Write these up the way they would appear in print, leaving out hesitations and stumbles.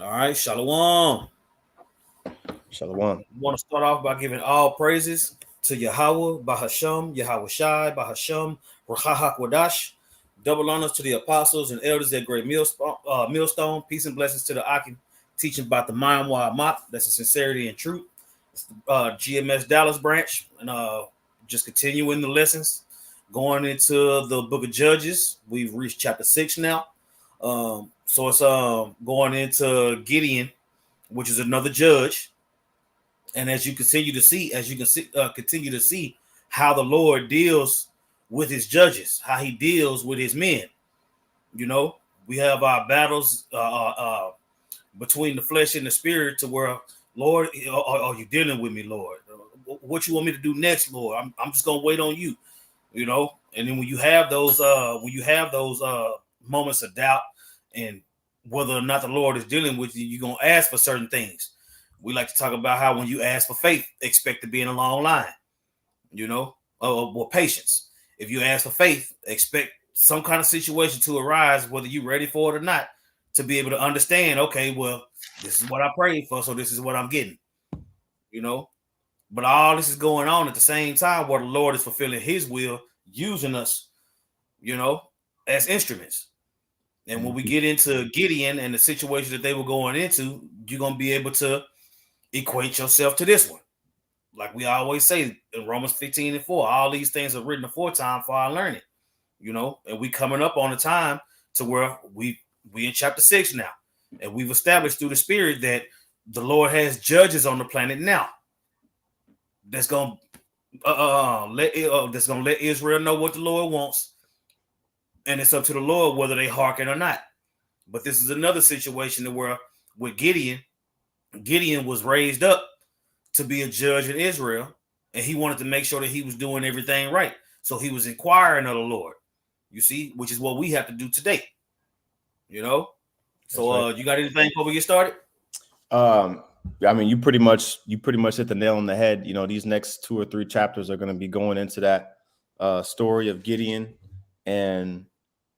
All right, Shalom. Shalom. I want to start off by giving all praises to Yahweh, Bahasham, Yahweh Shai, Bahasham, Rahahak Wadash. Double honors to the apostles and elders at Great Millstone. Peace and blessings to the Akim teaching about the Mind Mat. That's the sincerity and truth. It's the GMS Dallas branch. And just continuing the lessons. Going into the book of Judges. We've reached chapter 6 now. So it's going into Gideon, which is another judge. And as you continue to see, continue to see how the Lord deals with his judges, how he deals with his men. You know, we have our battles between the flesh and the spirit, to where, Lord, are you dealing with me, Lord? What you want me to do next, Lord? I'm just gonna wait on you. You know, and then when you have those moments of doubt and whether or not the Lord is dealing with you, you're gonna ask for certain things. We like to talk about how when you ask for faith, expect to be in a long line, you know, or patience. If you ask for faith, expect some kind of situation to arise, whether you're ready for it or not, to be able to understand, okay, well, this is what I prayed for, so this is what I'm getting, you know. But all this is going on at the same time where the Lord is fulfilling his will, using us, you know, as instruments. And when we get into Gideon and the situation that they were going into, you're going to be able to equate yourself to this one. Like we always say in Romans 15:4, all these things are written aforetime for our learning, you know, and we coming up on a time to where we in chapter 6 now, and we've established through the Spirit that the Lord has judges on the planet now that's gonna that's gonna let Israel know what the Lord wants, and it's up to the Lord whether they hearken or not. But this is another situation where with Gideon was raised up to be a judge in Israel, and he wanted to make sure that he was doing everything right. So he was inquiring of the Lord, you see, which is what we have to do today, you know. So Right. you got anything before we get started? I mean, you pretty much hit the nail on the head. You know, these next 2 or 3 chapters are going to be going into that story of Gideon, and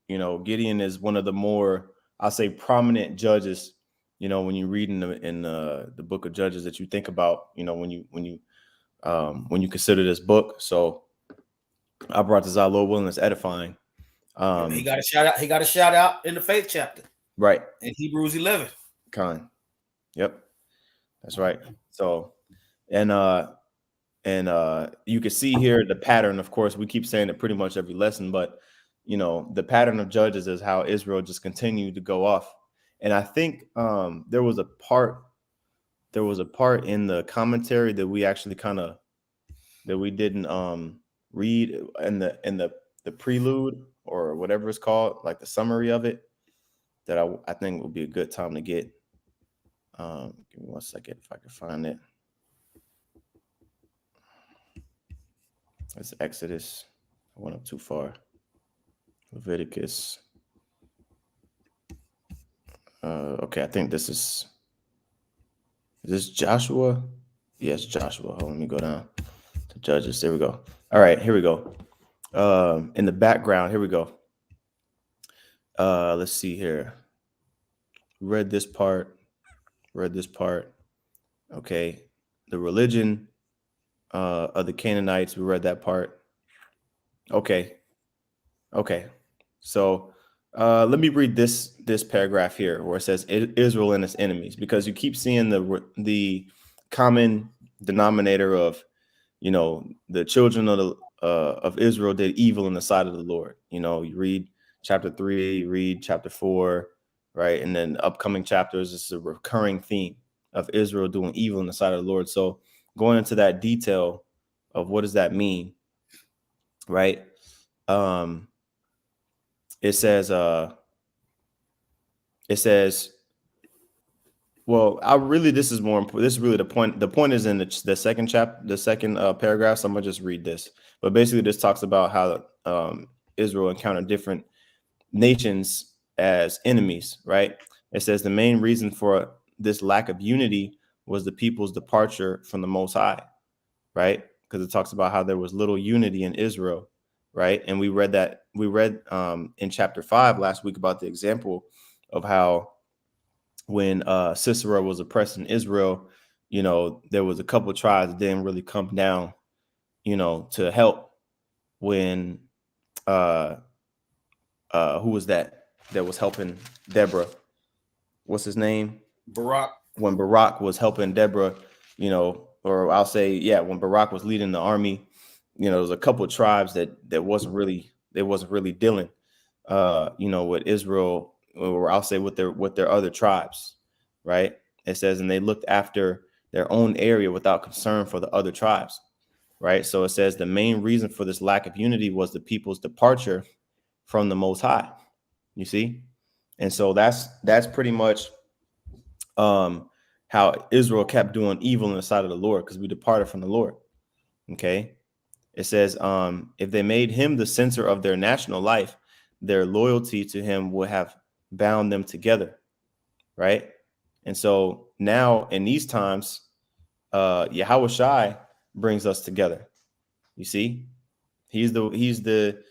you know, Gideon is one of the more, I'll say, prominent judges. You know, when you read in the book of Judges, that you think about, you know, when you consider this book. So I brought this out, Lord willing, it's edifying. He got a shout out. He got a shout out in the faith chapter, Right. in Hebrews 11. Kind. Yep. That's right. So, and you can see here the pattern. Of course, we keep saying it pretty much every lesson, but you know, the pattern of Judges is how Israel just continued to go off. And I think there was a part in the commentary that we actually we didn't read in the prelude or whatever it's called, like the summary of it, that I think would be a good time to get. Give me 1 second if I can find it. It's Exodus. I went up too far. Leviticus. Okay, I think this is this Joshua? Yes, Joshua. Hold on, let me go down to Judges. There we go. All right, here we go. In the background, here we go. Let's see here. Read this part. Okay. The religion of the Canaanites. We read that part. Okay. So let me read this paragraph here where it says Israel and its enemies, because you keep seeing the common denominator of, you know, the children of Israel did evil in the sight of the Lord. You know, you read chapter 3, you read chapter 4, right? And then upcoming chapters, this is a recurring theme of Israel doing evil in the sight of the Lord. So going into that detail of what does that mean, right? It says, well, this is more important. This is really the point. The point is in the second chapter, the second paragraph. So I'm gonna just read this. But basically, this talks about how Israel encountered different nations as enemies, right? It says the main reason for this lack of unity was the people's departure from the Most High, right? Because it talks about how there was little unity in Israel, right? And we read in chapter 5 last week about the example of how when Sisera was oppressing Israel, there was a couple of tribes that didn't really come down, to help when who was that was helping Deborah? What's his name? Barack. When Barak was helping Deborah, or I'll say, yeah, when Barak was leading the army, there was a couple of tribes that wasn't really dealing, with Israel, or I'll say with their other tribes, right? It says, and they looked after their own area without concern for the other tribes, right? So it says the main reason for this lack of unity was the people's departure from the Most High. You see, and so that's pretty much how Israel kept doing evil in the sight of the Lord, because we departed from the Lord. Okay. It says, if they made him the center of their national life, their loyalty to him would have bound them together. Right. And so now in these times, Yahweh Shai brings us together. You see, he's the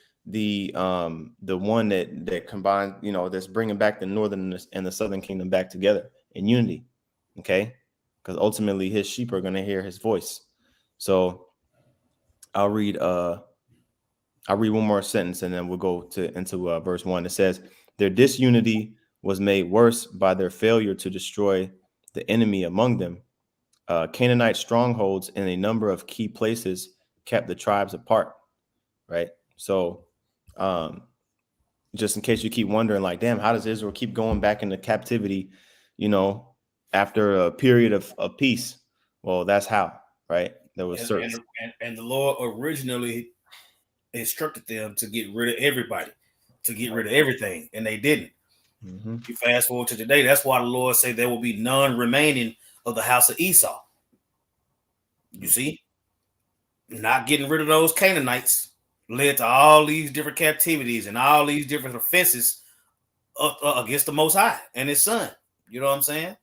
one that combines, that's bringing back the northern and the southern kingdom back together in unity. Okay. Because ultimately his sheep are going to hear his voice. So I'll read one more sentence and then we'll go into verse 1. It says, their disunity was made worse by their failure to destroy the enemy among them. Canaanite strongholds in a number of key places kept the tribes apart. Right. So just in case you keep wondering, like, damn, how does Israel keep going back into captivity, after a period of peace? Well, that's how, right? There was certain. And the Lord originally instructed them to get rid of everybody, to get rid of everything, and they didn't. Mm-hmm. You fast forward to today, that's why the Lord said there will be none remaining of the house of Esau. You see, not getting rid of those Canaanites led to all these different captivities and all these different offenses against the Most High and his son. You know what I'm saying?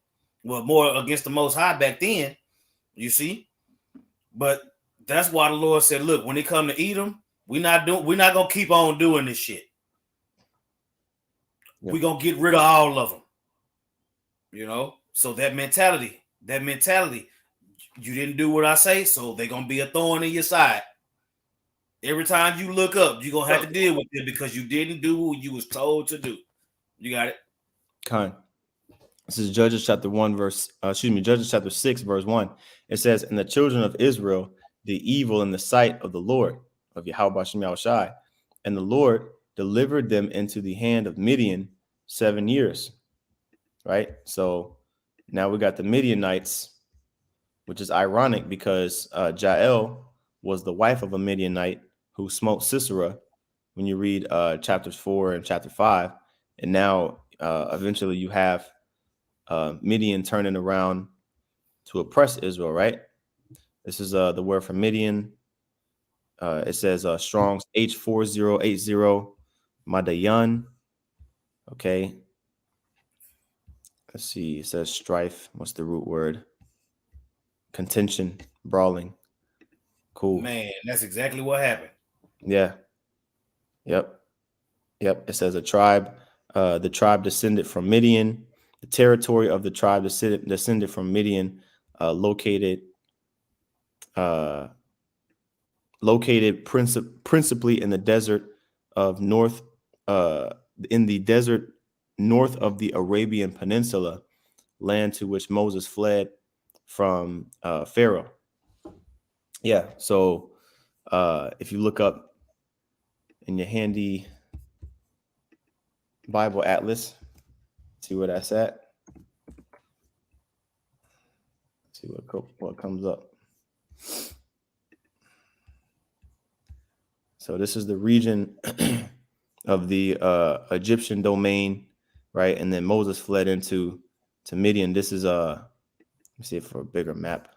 Well, more against the Most High back then, you see. But that's why the Lord said, look, when it come to Edom, we're not gonna keep on doing this shit. Yep. We're gonna get rid of all of them. So that mentality, you didn't do what I say, so they're gonna be a thorn in your side. Every time you look up, you're gonna have to deal with it because you didn't do what you was told to do. You got it? Kind. This is Judges chapter 6, verse 1. It says, and the children of Israel, the evil in the sight of the Lord, of Yahweh Shem Shai, and the Lord delivered them into the hand of Midian 7 years. Right? So now we got the Midianites, which is ironic because Jael was the wife of a Midianite who smote Sisera when you read chapters 4 and chapter 5. And now eventually you have Midian turning around to oppress Israel, right? This is the word for Midian. It says Strong's H4080 Madayan. Okay. Let's see. It says strife. What's the root word? Contention, brawling. Cool. Man, that's exactly what happened. Yeah. Yep. It says a tribe. The tribe descended from Midian. The territory of the tribe descended from Midian, located principally in the desert of north, north of the Arabian Peninsula, land to which Moses fled from Pharaoh. Yeah. So if you look up in your handy Bible atlas, see where that's at. See what comes up. So this is the region of the Egyptian domain, right? And then Moses fled to Midian. This is let me see it for a bigger map.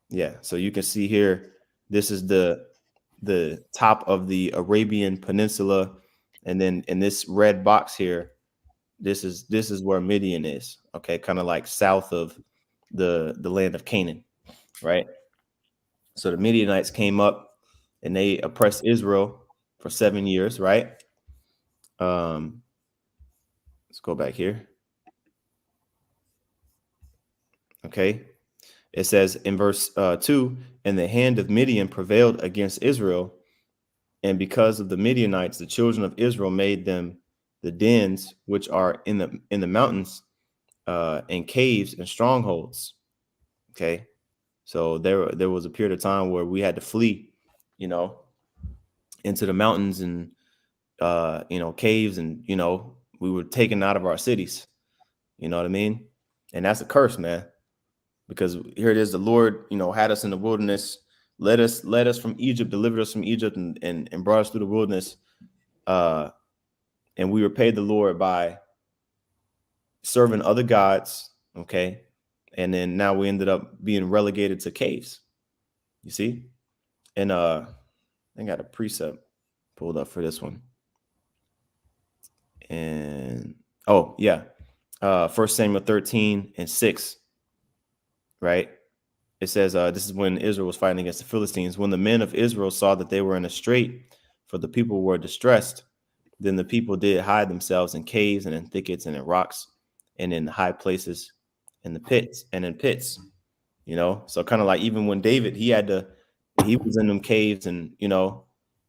Yeah, so you can see here, this is the top of the Arabian Peninsula, and then in this red box here, this is where Midian is. Okay, kind of like south of the land of Canaan, right? So the Midianites came up and they oppressed Israel for 7 years, right? Let's go back here. Okay. It says in verse 2, and the hand of Midian prevailed against Israel. And because of the Midianites, the children of Israel made them the dens which are in the mountains, and caves and strongholds. Okay. So there was a period of time where we had to flee, you know, into the mountains and caves, and we were taken out of our cities. You know what I mean? And that's a curse, man. Because here it is, the Lord, had us in the wilderness, led us from Egypt, delivered us from Egypt, and brought us through the wilderness. And we repaid the Lord by serving other gods. Okay. And then now we ended up being relegated to caves. You see? And I got a precept pulled up for this one. And oh yeah. 1 Samuel 13:6. Right? It says, this is when Israel was fighting against the Philistines. When the men of Israel saw that they were in a strait, for the people were distressed, then the people did hide themselves in caves and in thickets and in rocks and in high places, in the pits and in pits. So kind of like even when David, he was in them caves and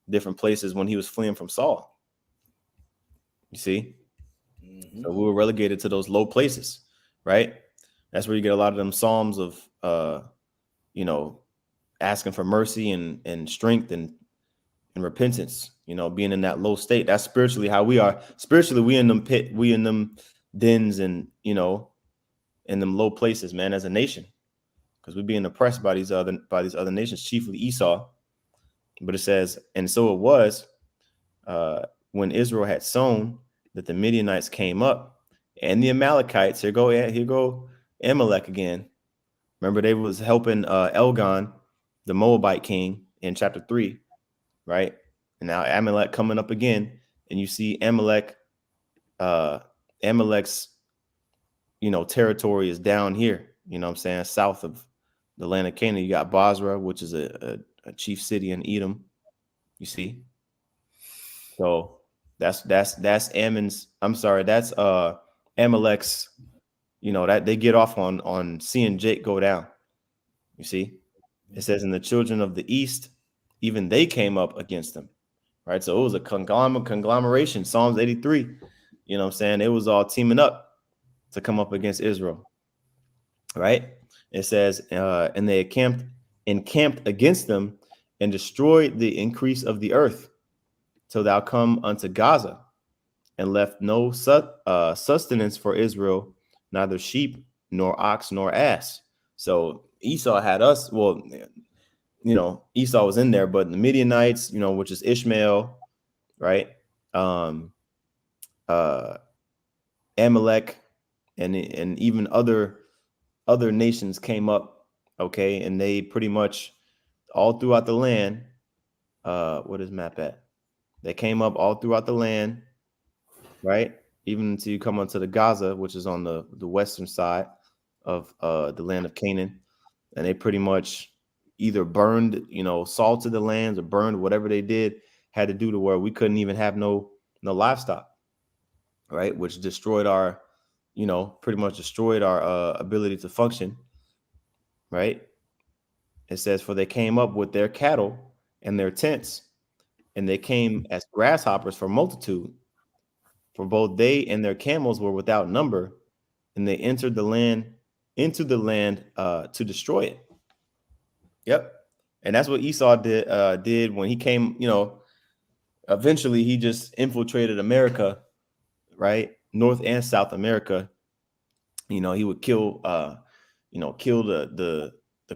different places when he was fleeing from Saul. You see, so we were relegated to those low places, right? That's where you get a lot of them psalms of asking for mercy and strength and repentance, being in that low state. That's spiritually how we are. Spiritually, we in them dens and in them low places, man, as a nation, because we're being oppressed by these other nations, chiefly Esau. But it says, and so it was when Israel had sown that the Midianites came up, and the Amalekites. Here go Amalek again. Remember, they was helping Elgon, the Moabite king, in chapter 3, right? And now Amalek coming up again, and you see Amalek's territory is down here. You know what I'm saying? South of the land of Canaan, you got Basra, which is a chief city in Edom. You see, so that's Ammon's. I'm sorry, that's Amalek's. That they get off on seeing Jake go down. You see, it says, in the children of the east, even they came up against them. Right. So it was a conglomeration. Psalms 83. You know what I'm saying? It was all teaming up to come up against Israel. Right. It says, and they encamped against them and destroyed the increase of the earth till thou come unto Gaza, and left no sustenance for Israel, neither sheep nor ox nor ass. So Esau had us. Well, Esau was in there, but the Midianites, which is Ishmael, right? Amalek, and even other nations came up, okay, and they pretty much all throughout the land. What is map at? They came up all throughout the land, right? Even until you come onto the Gaza, which is on the western side of the land of Canaan, and they pretty much either burned, salted the lands, or burned whatever they did had to do to where we couldn't even have no livestock, right? Which destroyed our, pretty much destroyed our ability to function, right? It says, for they came up with their cattle and their tents, and they came as grasshoppers for multitude. For both they and their camels were without number, and they entered the land into the land to destroy it. Yep. And that's what Esau did when he came, eventually he just infiltrated America, right? North and South America. He would kill the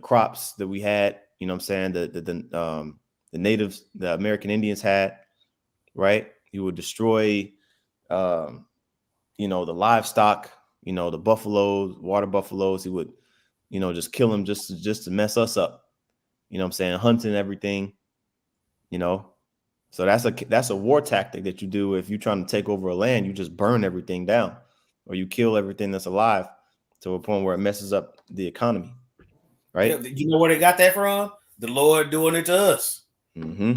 crops that we had, what I'm saying, the natives, the American Indians had, right? He would destroy the livestock, the buffaloes, water buffaloes. He would, just kill them just to mess us up. What I'm saying, hunting everything, So that's a war tactic that you do if you're trying to take over a land. You just burn everything down, or you kill everything that's alive to a point where it messes up the economy, right? You know where they got that from? The Lord doing it to us. Mm-hmm.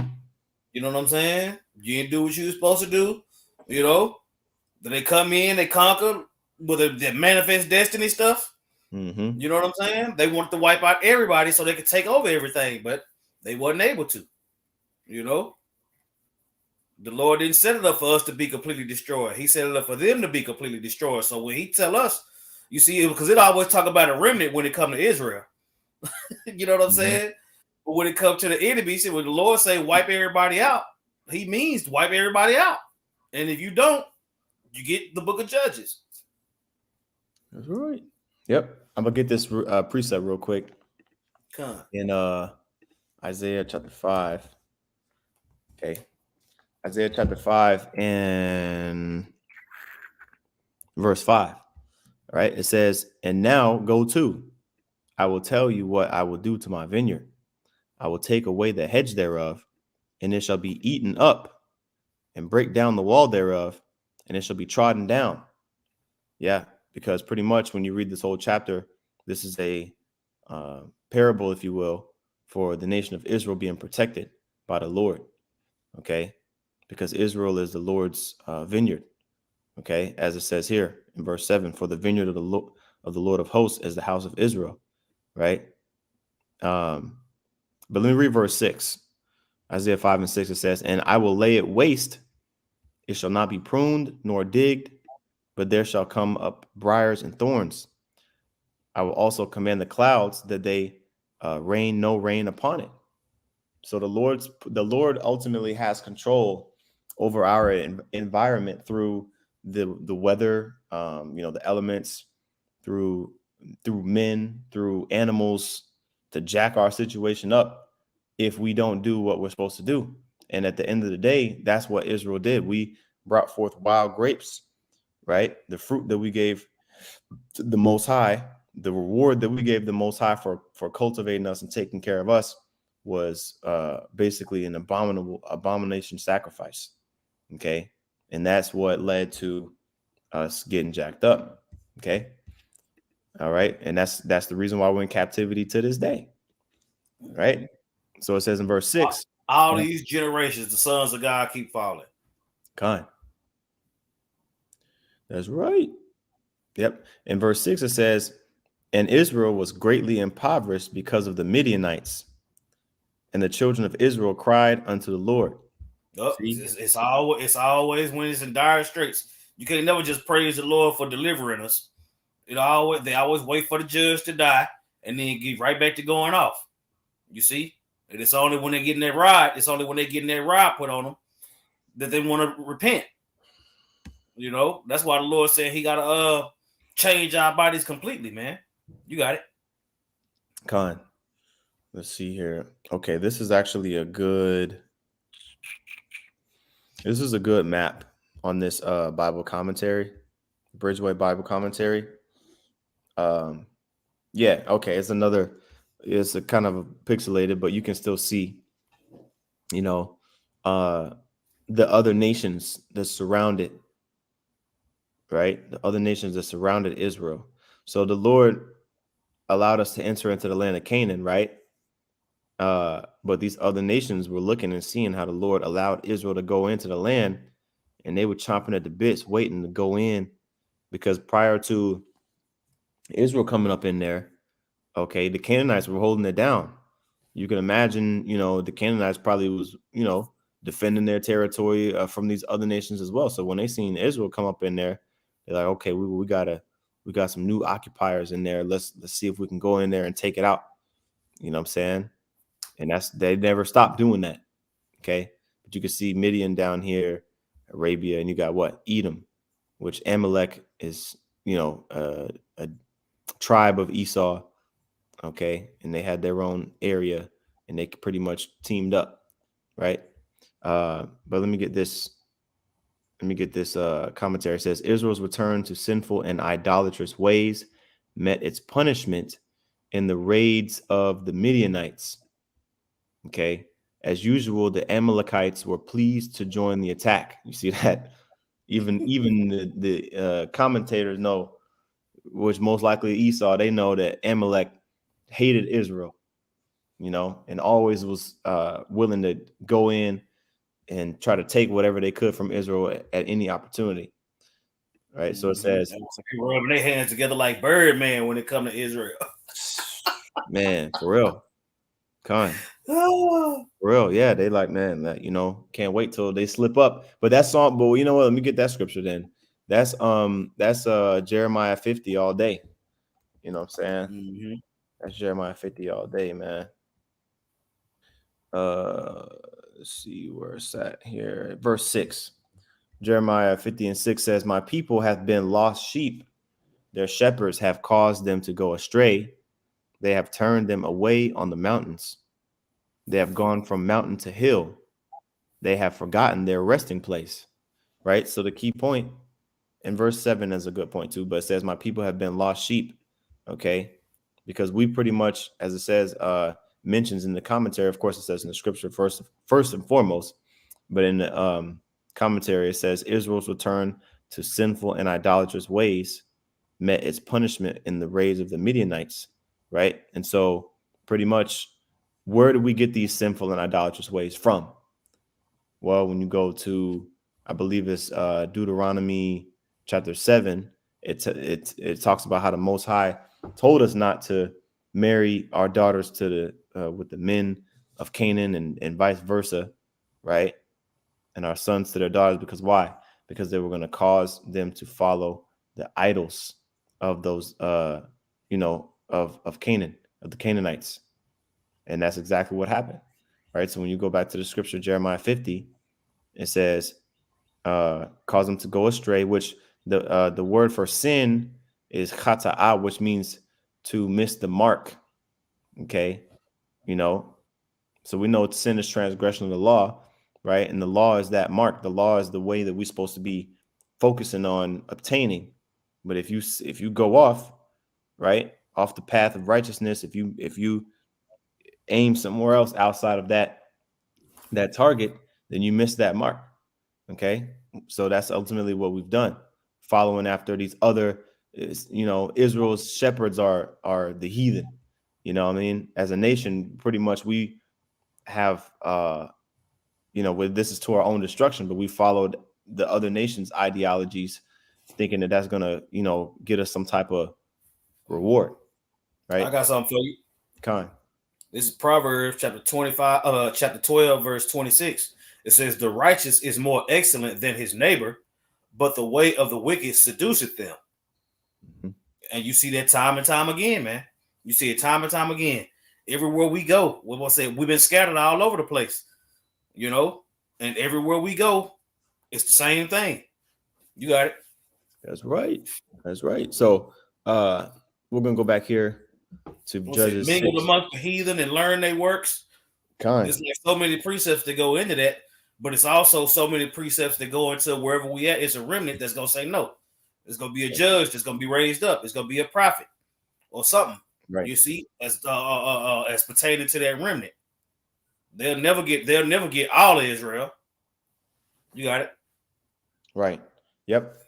You know what I'm saying? You didn't do what you were supposed to do. They come in, they conquer with the manifest destiny stuff. Mm-hmm. You know what I'm saying? They wanted to wipe out everybody so they could take over everything, but they wasn't able to. You know, the Lord didn't set it up for us to be completely destroyed. He set it up for them to be completely destroyed. So when He tell us, you see, because it always talk about a remnant when it come to Israel. You know what I'm Mm-hmm. saying? But when it comes to the enemy, see, when the Lord say wipe everybody out, He means wipe everybody out. And if you don't, you get the Book of Judges. That's right. Yep. I'm gonna get this precept real quick Come. in Isaiah chapter 5. Okay. Isaiah chapter 5 and verse 5. All right. It says, "And now go to, I will tell you what I will do to my vineyard. I will take away the hedge thereof, and it shall be eaten up, and break down the wall thereof, and it shall be trodden down." Yeah, because pretty much when you read this whole chapter, this is a parable, if you will, for the nation of Israel being protected by the Lord. Okay, because Israel is the Lord's vineyard. Okay, as it says here in verse 7, for the vineyard of the Lord of hosts is the house of Israel. Right. But let me read verse 6. Isaiah 5 and 6, it says, "And I will lay it waste, it shall not be pruned nor digged, but there shall come up briars and thorns. I will also command the clouds that they rain no rain upon it." So the Lord ultimately has control over our environment through the weather, the elements, through men, through animals, to jack our situation up if we don't do what we're supposed to do. And at the end of the day, that's what Israel did. We brought forth wild grapes, right? The fruit that we gave to the Most High, the reward that we gave the Most High for cultivating us and taking care of us was basically an abomination sacrifice. Okay. And that's what led to us getting jacked up. Okay. All right. And that's the reason why we're in captivity to this day. Right. So it says in verse 6. All these generations, the sons of God keep falling. Kind. That's right. Yep. In verse 6, it says, "And Israel was greatly impoverished because of the Midianites. And the children of Israel cried unto the Lord." Oh, See? it's always when it's in dire straits. You can never just praise the Lord for delivering us. They always wait for the judge to die and then get right back to going off. You see? And it's only when they're getting that rod, put on them that they want to repent. That's why the Lord said He gotta change our bodies completely, man. You got it. Con. Let's see here. Okay, this is actually a good map on this Bible commentary, Bridgeway Bible commentary. Yeah, okay, it's a kind of pixelated, but you can still see, you know, uh the other nations that surrounded, right? The other nations that surrounded Israel. So the Lord allowed us to enter into the land of Canaan, right? But these other nations were looking and seeing how the Lord allowed Israel to go into the land, and they were chomping at the bits, waiting to go in, because prior to Israel coming up in there, okay, the Canaanites were holding it down. You can imagine, the Canaanites probably was, defending their territory from these other nations as well. So when they seen Israel come up in there, they're like, okay, we got some new occupiers in there. Let's see if we can go in there and take it out. You know what I'm saying? And they never stopped doing that. Okay. But you can see Midian down here, Arabia, and you got what? Edom, which Amalek is, a tribe of Esau. Okay. And they had their own area and they pretty much teamed up. Right. But let me get this commentary. It says, "Israel's return to sinful and idolatrous ways met its punishment in the raids of the Midianites. Okay. As usual, the Amalekites were pleased to join the attack." You see that? Even the commentators know, which most likely Esau, they know that Amalek hated Israel, and always was willing to go in and try to take whatever they could from Israel at any opportunity. right? So it Mm-hmm. says, They rubbing their hands together like Birdman when it comes to Israel. man, for real, Con. Oh. For real, yeah, they like, man, that, can't wait till they slip up. But that's song, but you know what? Let me get that scripture then. That's Jeremiah 50 all day. You know what I'm saying? Mm-hmm. That's Jeremiah 50 all day, man. Uh let's see where it's at here. Verse 6. Jeremiah 50:6 says, my people have been lost sheep. Their shepherds have caused them to go astray. They have turned them away on the mountains. They have gone from mountain to hill. They have forgotten their resting place. Right? So the key point in verse 7 is a good point too, but it says, my people have been lost sheep. Okay. Because we pretty much, as it says, mentions in the commentary, of course, it says in the scripture first and foremost, but in the commentary, it says Israel's return to sinful and idolatrous ways met its punishment in the raids of the Midianites, right? And so pretty much, where do we get these sinful and idolatrous ways from? Well, when you go to, I believe it's Deuteronomy chapter 7, it talks about how the Most High told us not to marry our daughters to the with the men of Canaan and vice versa, right? And our sons to their daughters, because why? Because they were going to cause them to follow the idols of those of Canaan, of the Canaanites. And that's exactly what happened. Right. So when you go back to the scripture, Jeremiah 50, it says, cause them to go astray, which the word for sin is chata'ah, which means to miss the mark. Okay. You know, so we know sin is transgression of the law, right? And the law is that mark. The law is the way that we're supposed to be focusing on obtaining. But if you go off, right, off the path of righteousness, if you aim somewhere else outside of that target, then you miss that mark. Okay. So that's ultimately what we've done, following after these other, Israel's shepherds are the heathen. You know what I mean? As a nation, pretty much we have, with this is to our own destruction, but we followed the other nations' ideologies, thinking that that's going to, get us some type of reward. I Right. got something for you. Con. This is Proverbs chapter 25, chapter 12, verse 26. It says, the righteous is more excellent than his neighbor, but the way of the wicked seduceth them. Mm-hmm. And you see that time and time again, man. You see it time and time again. Everywhere we go, we've been scattered all over the place, and everywhere we go, it's the same thing. You got it. That's right. That's right. So we're gonna go back here to Judges mingle 6. amongst the heathen and learn their works. It's like so many precepts that go into that, but it's also so many precepts that go into wherever we at. It's a remnant that's gonna say no. There's gonna be a judge that's gonna be raised up. It's gonna be a prophet or something. Right. You see, as pertaining to that remnant, they'll never get all of Israel. You got it. Right. Yep.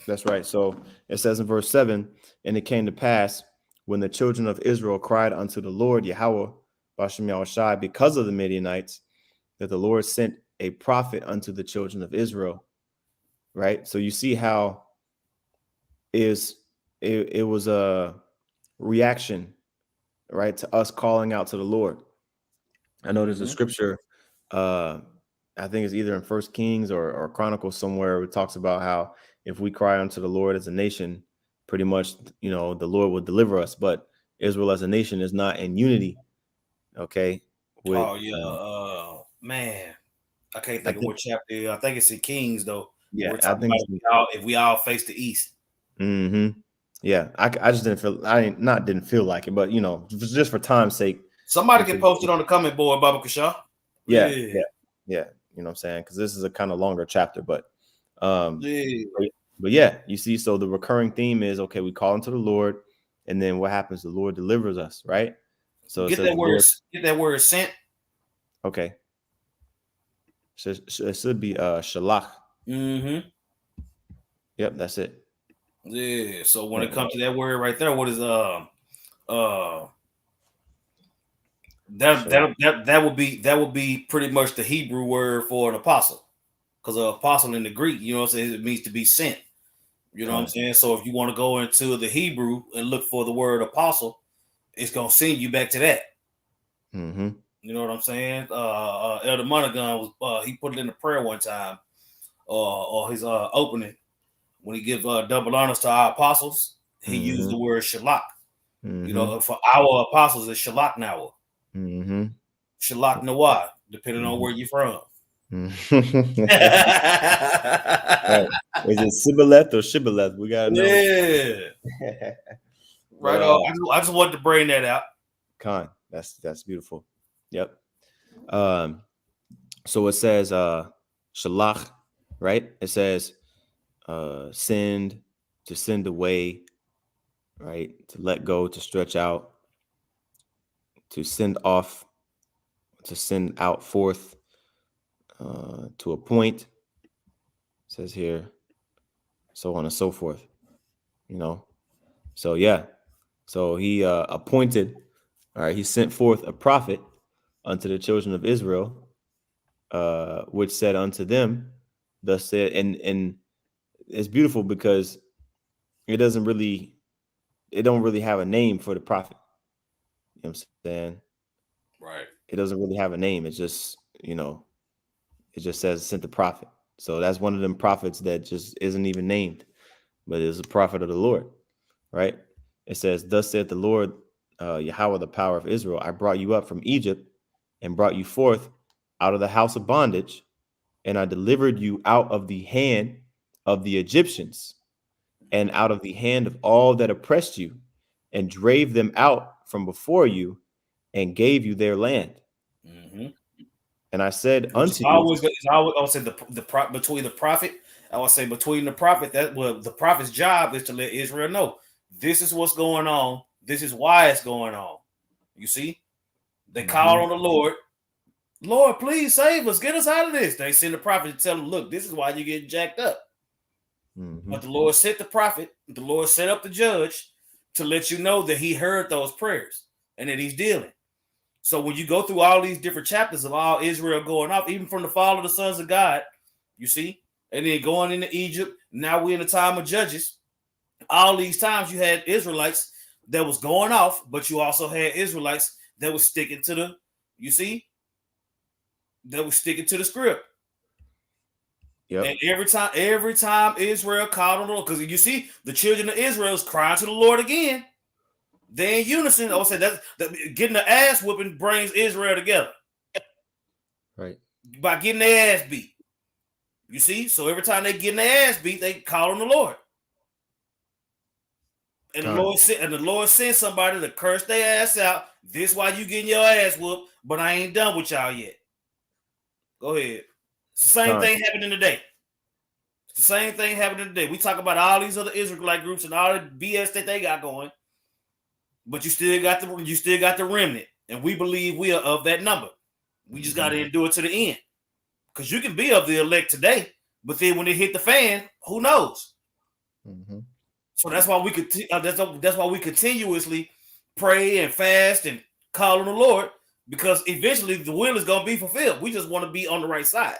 That's right. So it says in verse 7, and it came to pass when the children of Israel cried unto the Lord Yahweh Bashem Yahushai because of the Midianites, that the Lord sent a prophet unto the children of Israel. Right. So you see how it was a reaction, right, to us calling out to the Lord. I know there's a scripture, I think it's either in First Kings or Chronicles somewhere, it talks about how if we cry unto the Lord as a nation, pretty much, the Lord will deliver us. But Israel as a nation is not in unity. Okay. With, man, I can't think of what chapter. I think it's in Kings though. Yeah, we're talking about if we all face the east. Mm-hmm. Yeah, I just didn't feel. Didn't feel like it, but just for time's sake, somebody can post it on the comment board, Baba Kashaw. Yeah. You know what I'm saying? Because this is a kind of longer chapter, but yeah, you see, so the recurring theme is, okay, we call into the Lord, and then what happens? The Lord delivers us, right? So get that word sent. Okay. It should be shalach. Mm-hmm. Yep, that's it. Yeah. So when it comes to that word right there, what is that would be pretty much the Hebrew word for an apostle, because an apostle in the Greek, it means to be sent. You know what I'm saying? So if you want to go into the Hebrew and look for the word apostle, it's gonna send you back to that. Mm-hmm. You know what I'm saying? Elder Monaghan was he put it in the prayer one time, or his opening when he give double honors to our apostles. He used the word shalak. You know, for our apostles, it's shalak now, shalak nawah, depending on where you're from. Right. Is it Sibboleth or Shibboleth? We gotta know. Yeah, But right on. I just wanted to bring that out. Khan, that's beautiful. Yep. So it says shalach, right? It says send, to send away, right? To let go, to stretch out, to send off, to send out forth, to appoint. It says here, so on and so forth. You know. So yeah. So he appointed, all right, he sent forth a prophet unto the children of Israel, which said unto them, thus said, and it's beautiful because it don't really have a name for the prophet. You know what I'm saying? Right. It doesn't really have a name. It's just, it just says sent the prophet. So that's one of them prophets that just isn't even named, but is a prophet of the Lord, right? It says, thus said the Lord, Yahweh, the power of Israel, I brought you up from Egypt and brought you forth out of the house of bondage, and I delivered you out of the hand of the Egyptians and out of the hand of all that oppressed you, and drave them out from before you, and gave you their land. Mm-hmm. And I said Which is unto you, always, I would say between the prophet, I would say between the prophet, the prophet's job is to let Israel know this is what's going on. This is why it's going on. You see, they call on the Lord. Lord, please save us. Get us out of this. They send the prophet to tell them, look, this is why you're getting jacked up. But the Lord sent the prophet. The Lord set up the judge to let you know that he heard those prayers and that he's dealing. So when you go through all these different chapters of all Israel going off, even from the fall of the sons of God, you see, and then going into Egypt. Now we're in the time of Judges. All these times you had Israelites that was going off, but you also had Israelites that was sticking to the, you see, that was sticking to the script. yep. And every time Israel called on the Lord, because you see, the children of Israel is crying to the Lord again. They in unison. I would say that getting the ass whooping brings Israel together. Right. By getting their ass beat. You see? So every time they getting their ass beat, they call on the Lord. And the Lord sent somebody to curse their ass out. This why you getting your ass whooped, but I ain't done with y'all yet. Go ahead. It's the same thing happening today. It's the same thing happening today. We talk about all these other Israelite groups and all the BS that they got going, but you still got the remnant, and we believe we are of that number. We just got to endure to the end, because you can be of the elect today, but then when it hit the fan, who knows? So that's why that's why we continuously pray and fast and call on the Lord, because eventually the will is going to be fulfilled. We just want to be on the right side.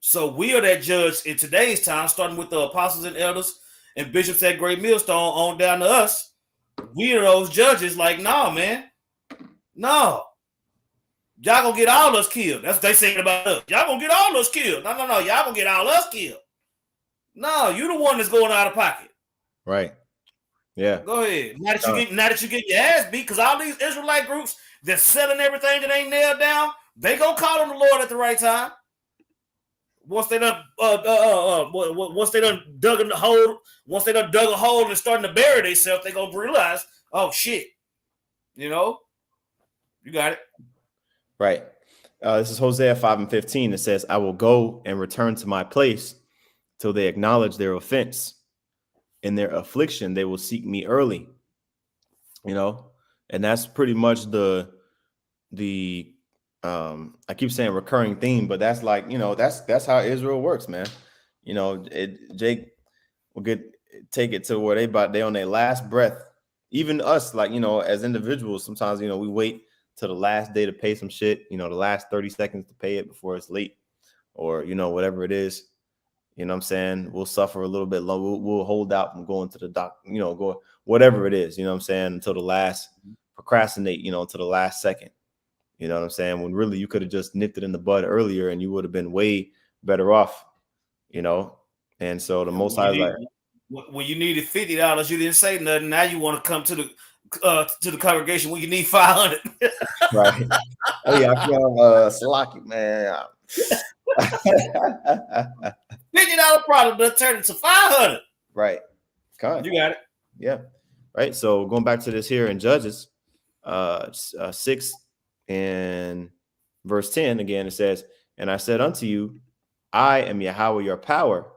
So we are that judge in today's time, starting with the apostles and elders and bishops at Great Millstone on down to us. We are those judges. Like, no, man, no. Y'all gonna get all us killed. That's what they saying about us. Y'all gonna get all us killed. No. Y'all gonna get all us killed. No, you the one that's going out of pocket. Right. Yeah. Go ahead. Now that you get your ass beat, because all these Israelite groups that's selling everything that ain't nailed down, they gonna call on the Lord at the right time. Once they done once they done dug in the hole, once they done dug a hole and starting to bury themselves, they gonna realize, oh shit. You know? You got it. Right. This is Hosea 5:15. It says, I will go and return to my place till they acknowledge their offense. In their affliction, they will seek me early. And that's pretty much the I keep saying recurring theme, but that's like, that's how Israel works, man. Jake will take it to where they on their last breath. Even us, like, as individuals, sometimes, we wait to the last day to pay some shit, the last 30 seconds to pay it before it's late, or, whatever it is. You know what I'm saying? We'll suffer a little bit low. We'll hold out from going to the doc, go whatever it is, you know what I'm saying, until the last, procrastinate, until the last second. You know what I'm saying? When really you could have just nipped it in the bud earlier and you would have been way better off, you know? And so the Yeah, most high is like, when you needed $50, you didn't say nothing. Now you want to come to the congregation when you need 500. right. Oh yeah, I feel Salaki, man. $50 product that turned into 500. Right. Kind. You got it. Yeah. Right. So going back to this here in Judges 6 and verse 10 again, it says, "And I said unto you, I am Yahweh your power.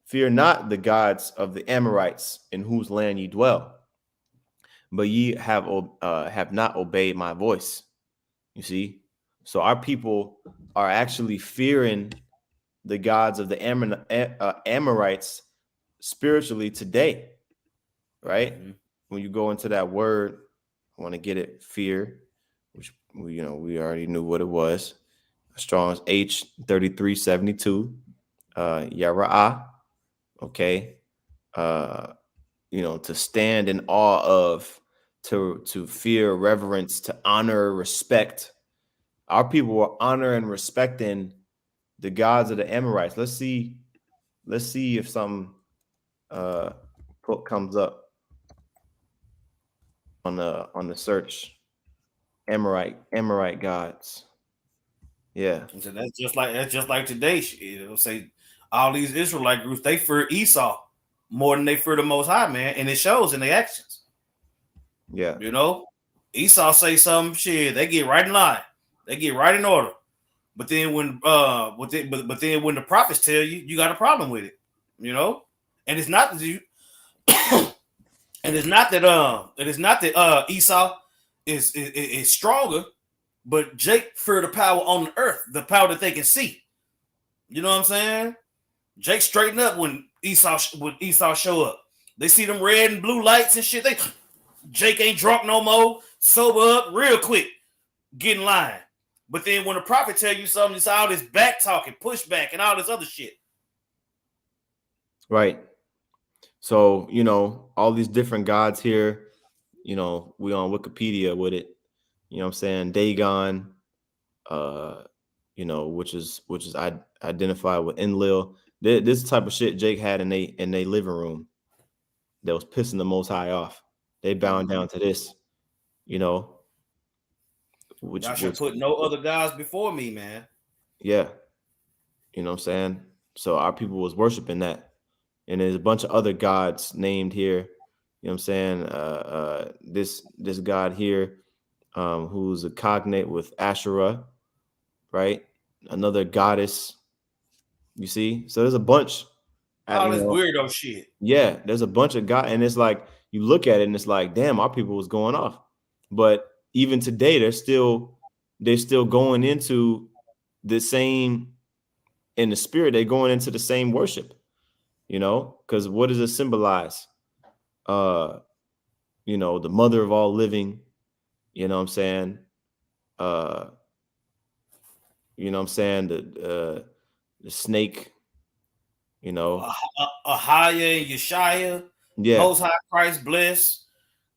Fear not the gods of the Amorites in whose land ye dwell, but ye have not obeyed my voice." You see, so our people are actually fearing the gods of the Amorites spiritually today, right? Mm-hmm. When you go into that word, I want to get it, fear, which we already knew what it was. Strong's H3372, Yara'ah, okay, to stand in awe of, to fear, reverence, to honor, respect. Our people were honoring and respecting the gods of the Amorites. Let's see if some book comes up on the search. Amorite gods. Yeah. So that's just like today. It'll say all these Israelite groups, they fear Esau more than they fear the Most High, man, and it shows in their actions. Yeah. Esau say some shit, they get right in line, they get right in order. But then when but then when the prophets tell you, you got a problem with it, and it's not that you, and it's not that Esau is stronger, but Jake fear the power on the earth, the power that they can see. You know what I'm saying? Jake straighten up when Esau show up. They see them red and blue lights and shit. Jake ain't drunk no more. Sober up real quick. Get in line. But then when the prophet tell you something, it's all this back talking, pushback, and all this other shit. Right. So, all these different gods here, we on Wikipedia with it. You know what I'm saying? Dagon, which is identified with Enlil. This type of shit Jake had in they living room that was pissing the Most High off. They bound down to this, which y'all should put no other gods before me, man. Yeah. You know what I'm saying? So our people was worshiping that. And there's a bunch of other gods named here. You know what I'm saying? This god here, who's a cognate with Asherah, right? Another goddess. You see? So there's a bunch. All this weirdo shit. Yeah, there's a bunch of gods, and it's like you look at it and it's like, damn, our people was going off. But even today, they're still going into the same, in the spirit, they're going into the same worship, because what does it symbolize? The mother of all living, you know what I'm saying? The snake, Ahaya and Yeshaya, yeah, Most High Christ bless,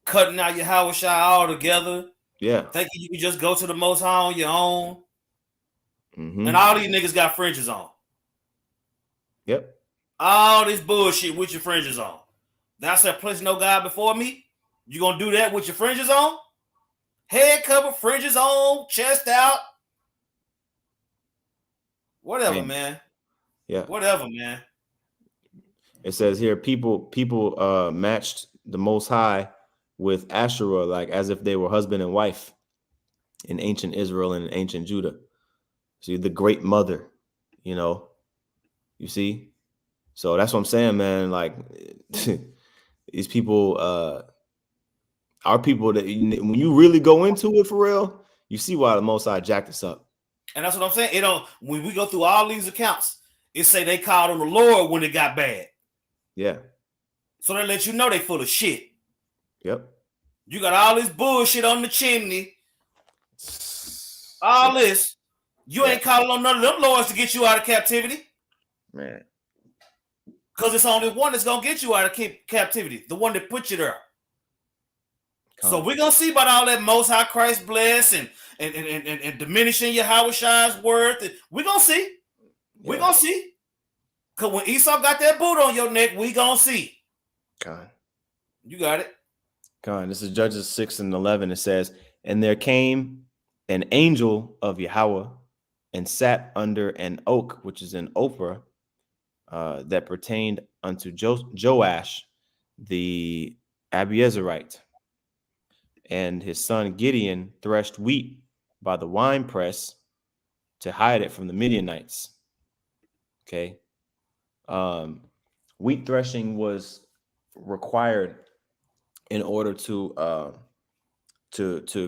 cutting out your Yahweh all together. Yeah. Thinking you can just go to the Most High on your own. Mm-hmm. And all these niggas got fringes on. Yep. All this bullshit with your fringes on. Thou shalt place no God before me. You gonna do that with your fringes on? Head cover, fringes on, chest out. Whatever, man. Yeah. Whatever, man. It says here, people matched the Most High with Asherah, like as if they were husband and wife in ancient Israel and ancient Judah. See, the great mother, you see? So that's what I'm saying, man. Like these people, our people, that when you really go into it for real, you see why the Most High jacked us up. And that's what I'm saying. When we go through all these accounts, it say they called on the Lord when it got bad. Yeah. So they let you know they full of shit. Yep. You got all this bullshit on the chimney. All this. You ain't calling on none of them lords to get you out of captivity. Man. Because it's only one that's gonna get you out of captivity, the one that put you there. So we're gonna see about all that Most High Christ bless and diminishing Yahweh Shai's worth. We're gonna see. We're gonna see. Cause when Esau got that boot on your neck, we gonna see. God. You got it. God. This is Judges 6:11. It says, and there came an angel of Yahweh and sat under an oak, which is in Ophrah, that pertained unto Joash, the Abiezerite. And his son Gideon threshed wheat by the winepress to hide it from the Midianites. Okay. Wheat threshing was required in order to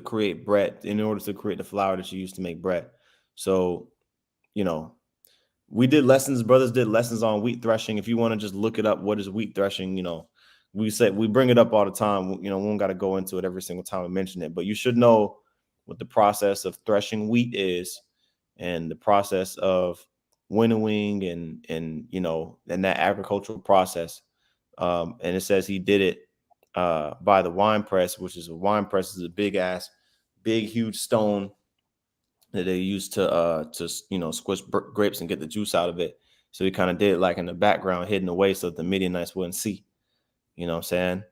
create bread, in order to create the flour that you use to make bread. So, we did lessons, brothers did lessons on wheat threshing. If you want to just look it up, what is wheat threshing? We bring it up all the time. We don't got to go into it every single time we mention it, but you should know what the process of threshing wheat is, and the process of winnowing and that agricultural process. And it says he did it by the wine press, which is a big, huge stone that they used to squish grapes and get the juice out of it. So he kind of did it like in the background, hidden away so that the Midianites wouldn't see. You know what I'm saying?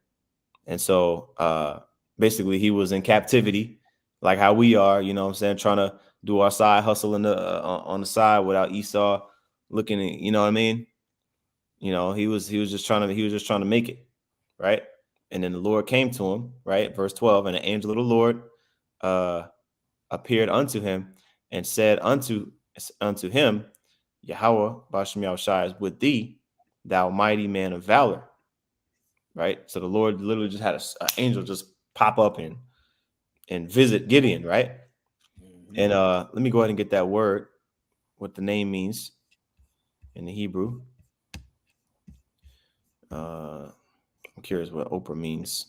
And so basically he was in captivity, like how we are, trying to do our side hustle on the side without Esau looking at, you know what I mean? He was just trying to make it, right? And then the Lord came to him, right? Verse 12, and the angel of the Lord appeared unto him and said unto him, Yahweh Bashem Yahushai is with thee, thou mighty man of valor. Right. So the Lord literally just had an angel just pop up and visit Gideon. Right. Mm-hmm. And let me go ahead and get that word, what the name means in the Hebrew. I'm curious what Oprah means.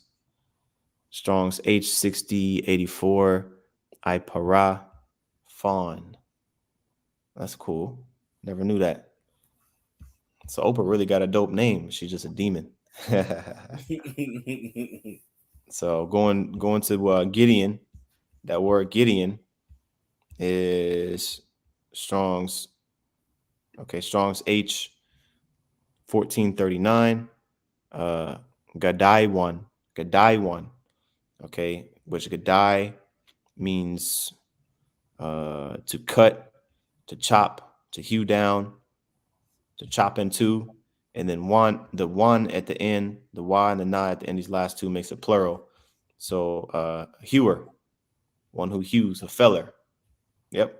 Strong's H6084 Ipara Fawn. That's cool. Never knew that. So Oprah really got a dope name. She's just a demon. So going to Gideon, that word Gideon is Strong's H 1439, Gadai one, okay, which Gadai means to cut, to chop, to hew down, to chop into, and then the one at the end, the Y and the Na at the end, these last two makes it plural. So hewer, one who hews, a feller. Yep.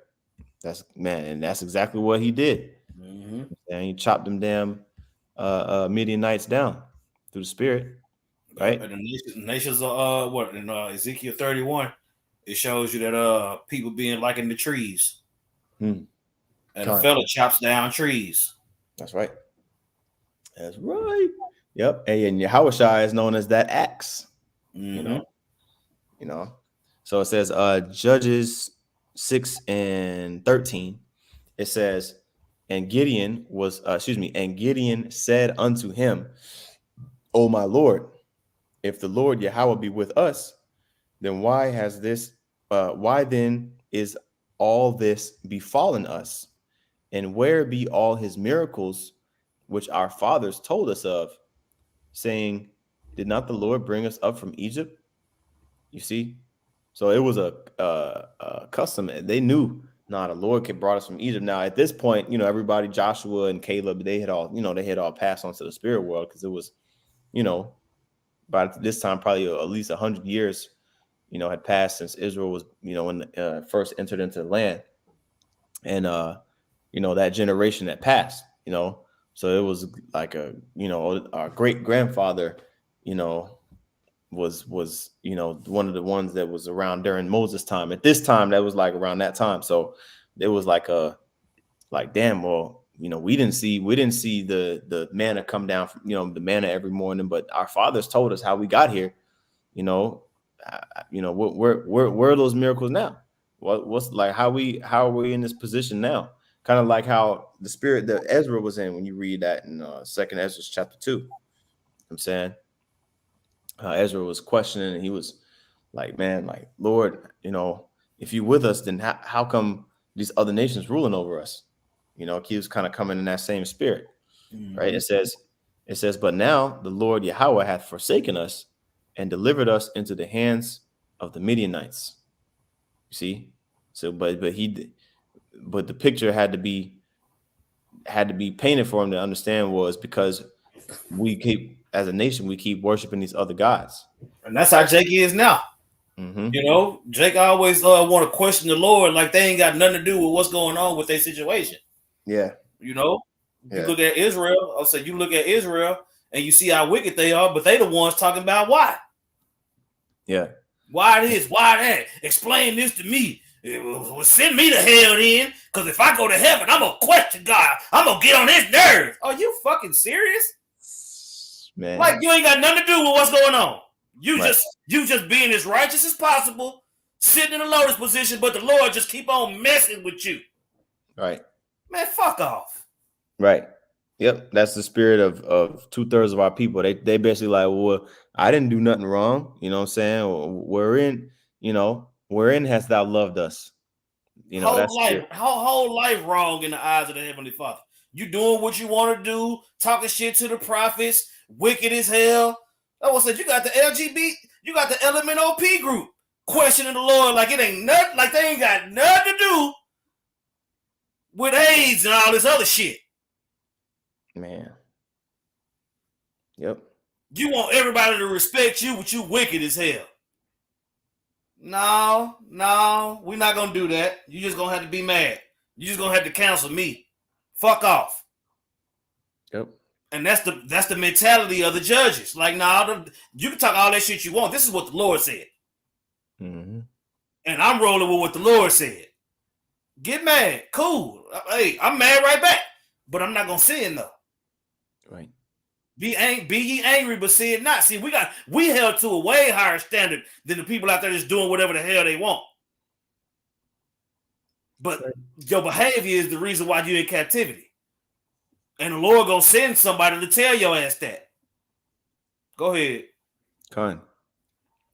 And that's exactly what he did. Mm-hmm. And he chopped them damn Midianites down through the spirit. Right. And the nations are what in Ezekiel 31, it shows you that people being like in the trees. And a fella chops down trees. That's right. That's right. Yep. And Yahushua is known as that axe. Mm-hmm. So it says Judges 6:13. It says, and Gideon said unto him, O my Lord, if the Lord Yahweh be with us, then why then is all this befallen us? And where be all his miracles which our fathers told us of, saying, did not the Lord bring us up from Egypt? You see? So it was a custom. They knew, the Lord had brought us from Egypt. Now, at this point, everybody, Joshua and Caleb, they had all passed on to the spirit world, because it was, by this time, probably at least 100 years, had passed since Israel was, when first entered into the land. And, that generation that passed, so it was like our great grandfather, was one of the ones that was around during Moses' time. At this time, that was like around that time. So it was like damn, well, we didn't see the manna come down from, the manna every morning, but our fathers told us how we got here. Where are those miracles now? What's like, how are we in this position now? Kind of like how the spirit that Ezra was in when you read that in Second Ezra chapter 2. I'm saying Ezra was questioning, and he was like, "Man, like Lord, if you with us, then how come these other nations ruling over us?" He was kind of coming in that same spirit, right? Mm-hmm. It says, but now the Lord Yahweh hath forsaken us and delivered us into the hands of the Midianites. You see, so but the picture had to be painted for him to understand was because we keep as a nation we keep worshiping these other gods. And that's how Jake is now. Mm-hmm. Jake always want to question the Lord like they ain't got nothing to do with what's going on with their situation. Yeah. You Yeah. look at Israel. I'll say you look at Israel and you see how wicked they are, but they the ones talking about why. Yeah. Why this? Why that? Explain this to me. Send me to hell then, because if I go to heaven, I'm gonna question God. I'm gonna get on his nerves. Are you fucking serious? Man. Like you ain't got nothing to do with what's going on. You Right. just being as righteous as possible, sitting in a lotus position, but the Lord just keep on messing with you. Right. Man, fuck off. Right. Yep. That's the spirit of 2/3 of our people. They basically like, well, I didn't do nothing wrong. You know what I'm saying? Wherein hast thou loved us? That's spirit. Whole life wrong in the eyes of the Heavenly Father. You doing what you want to do, talking shit to the prophets, wicked as hell. I was said you got the LGBT, you got the LMNOP group questioning the Lord like it ain't nothing, like they ain't got nothing to do with AIDS and all this other shit. Man. Yep. You want everybody to respect you, but you wicked as hell. No, we're not gonna do that. You just gonna have to be mad. You just gonna have to counsel me. Fuck off. Yep. And that's the mentality of the judges. Like, you can talk all that shit you want. This is what the Lord said. Mm-hmm. And I'm rolling with what the Lord said. Get mad. Cool. Hey, I'm mad right back. But I'm not gonna sin though. Right. Be ye angry, but sin not. See, we held to a way higher standard than the people out there just doing whatever the hell they want. But your behavior is the reason why you're in captivity. And the Lord gonna send somebody to tell your ass that. Go ahead. Con.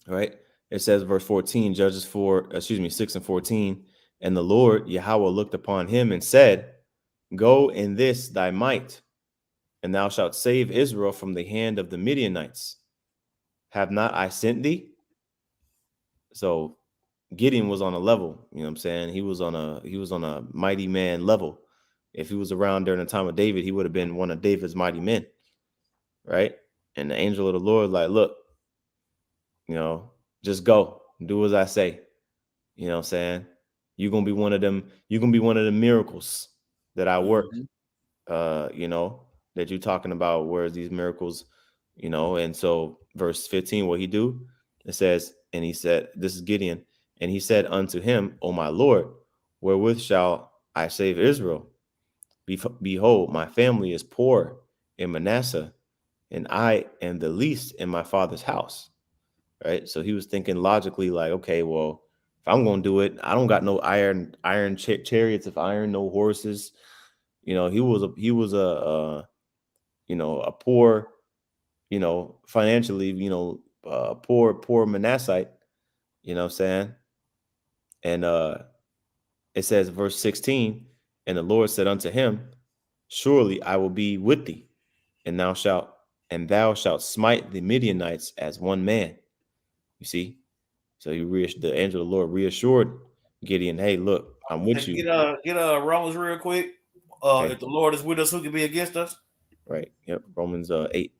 Right. It says verse 14, Judges 6 and 14. And the Lord Yahweh looked upon him and said, go in this thy might, and thou shalt save Israel from the hand of the Midianites. Have not I sent thee? So Gideon was on a level, you know what I'm saying? He was on a mighty man level. If he was around during the time of David, he would have been one of David's mighty men. Right? And the angel of the Lord, like, look, just go, do as I say. You know what I'm saying? You're gonna be one of them, the miracles that I worked. That you're talking about, where's these miracles, and so verse 15, what he do, it says, and he said, this is Gideon, and he said unto him, O my Lord, wherewith shall I save Israel? Behold, my family is poor in Manasseh, and I am the least in my father's house. Right. So he was thinking logically, like, okay, well, if I'm gonna do it, I don't got no iron chariots of iron, no horses. He was a poor, financially, poor Manassite, you know what I'm saying? And it says, verse 16, and the Lord said unto him, surely I will be with thee, and thou shalt smite the Midianites as one man. You see? So the angel of the Lord reassured Gideon, hey, look, I'm with you. Get Romans real quick. Okay. If the Lord is with us, who can be against us? Right. Yep. Romans 8.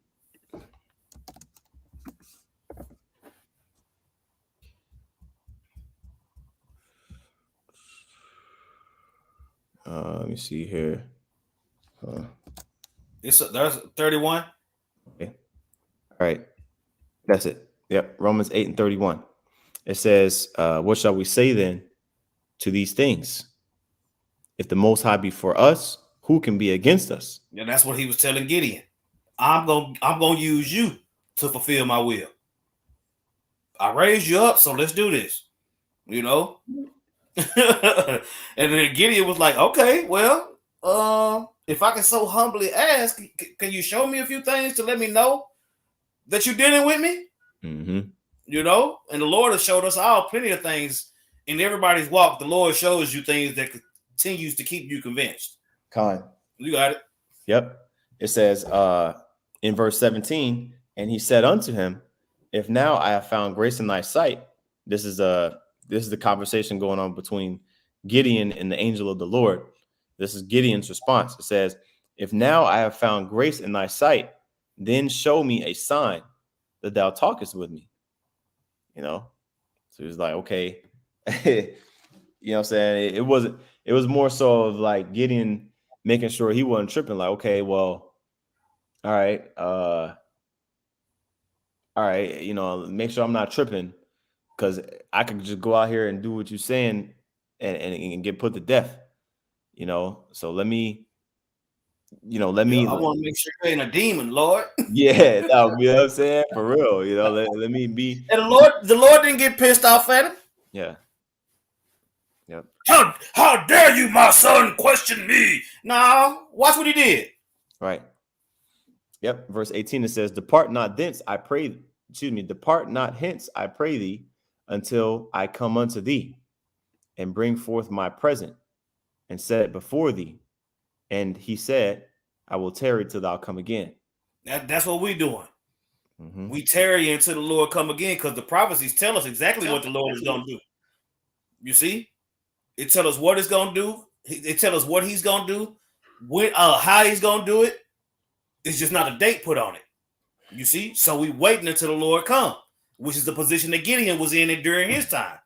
Let me see here. There's 31. Okay. All right. That's it. Yep. Romans 8 and 31. It says, what shall we say then to these things? If the Most High be for us, who can be against us? And that's what he was telling Gideon. I'm gonna use you to fulfill my will. I raised you up, so let's do this. And And then Gideon was like, okay, well, if I can so humbly ask, can you show me a few things to let me know that you're dealing with me? Mm-hmm. You know, and the Lord has showed us all plenty of things in everybody's walk. The Lord shows you things that continues to keep you convinced. Con. You got it. Yep. It says in verse 17, and he said unto him, if now I have found grace in thy sight. This is the conversation going on between Gideon and the angel of the Lord. This is Gideon's response. It says, if now I have found grace in thy sight, then show me a sign that thou talkest with me. You know? So he was like, okay. You know what I'm saying? It was more so of like Gideon making sure he wasn't tripping, like, okay, well, all right, you know, make sure I'm not tripping, because I could just go out here and do what you're saying and get put to death, you know. So let me, you know, Yeah, I want to make sure you ain't a demon, Lord. yeah, no, you know what I'm saying? For real, you know, let me be. And the Lord didn't get pissed off at him. Yeah. Yep. How dare you, my son, question me? No, watch what he did. Right. Yep. Verse 18, it says, depart not thence, I pray, depart not hence, I pray thee, until I come unto thee and bring forth my present and set it before thee. And he said, I will tarry till thou come again. That's what we doing. Mm-hmm. We tarry until the Lord come again, because the prophecies tell us exactly what the Lord is going to do. You see? It tell us what it's going to do. It tell us what he's going to do, when, how he's going to do it. It's just not a date put on it. You see? So we waiting until the Lord come, which is the position that Gideon was in during his time.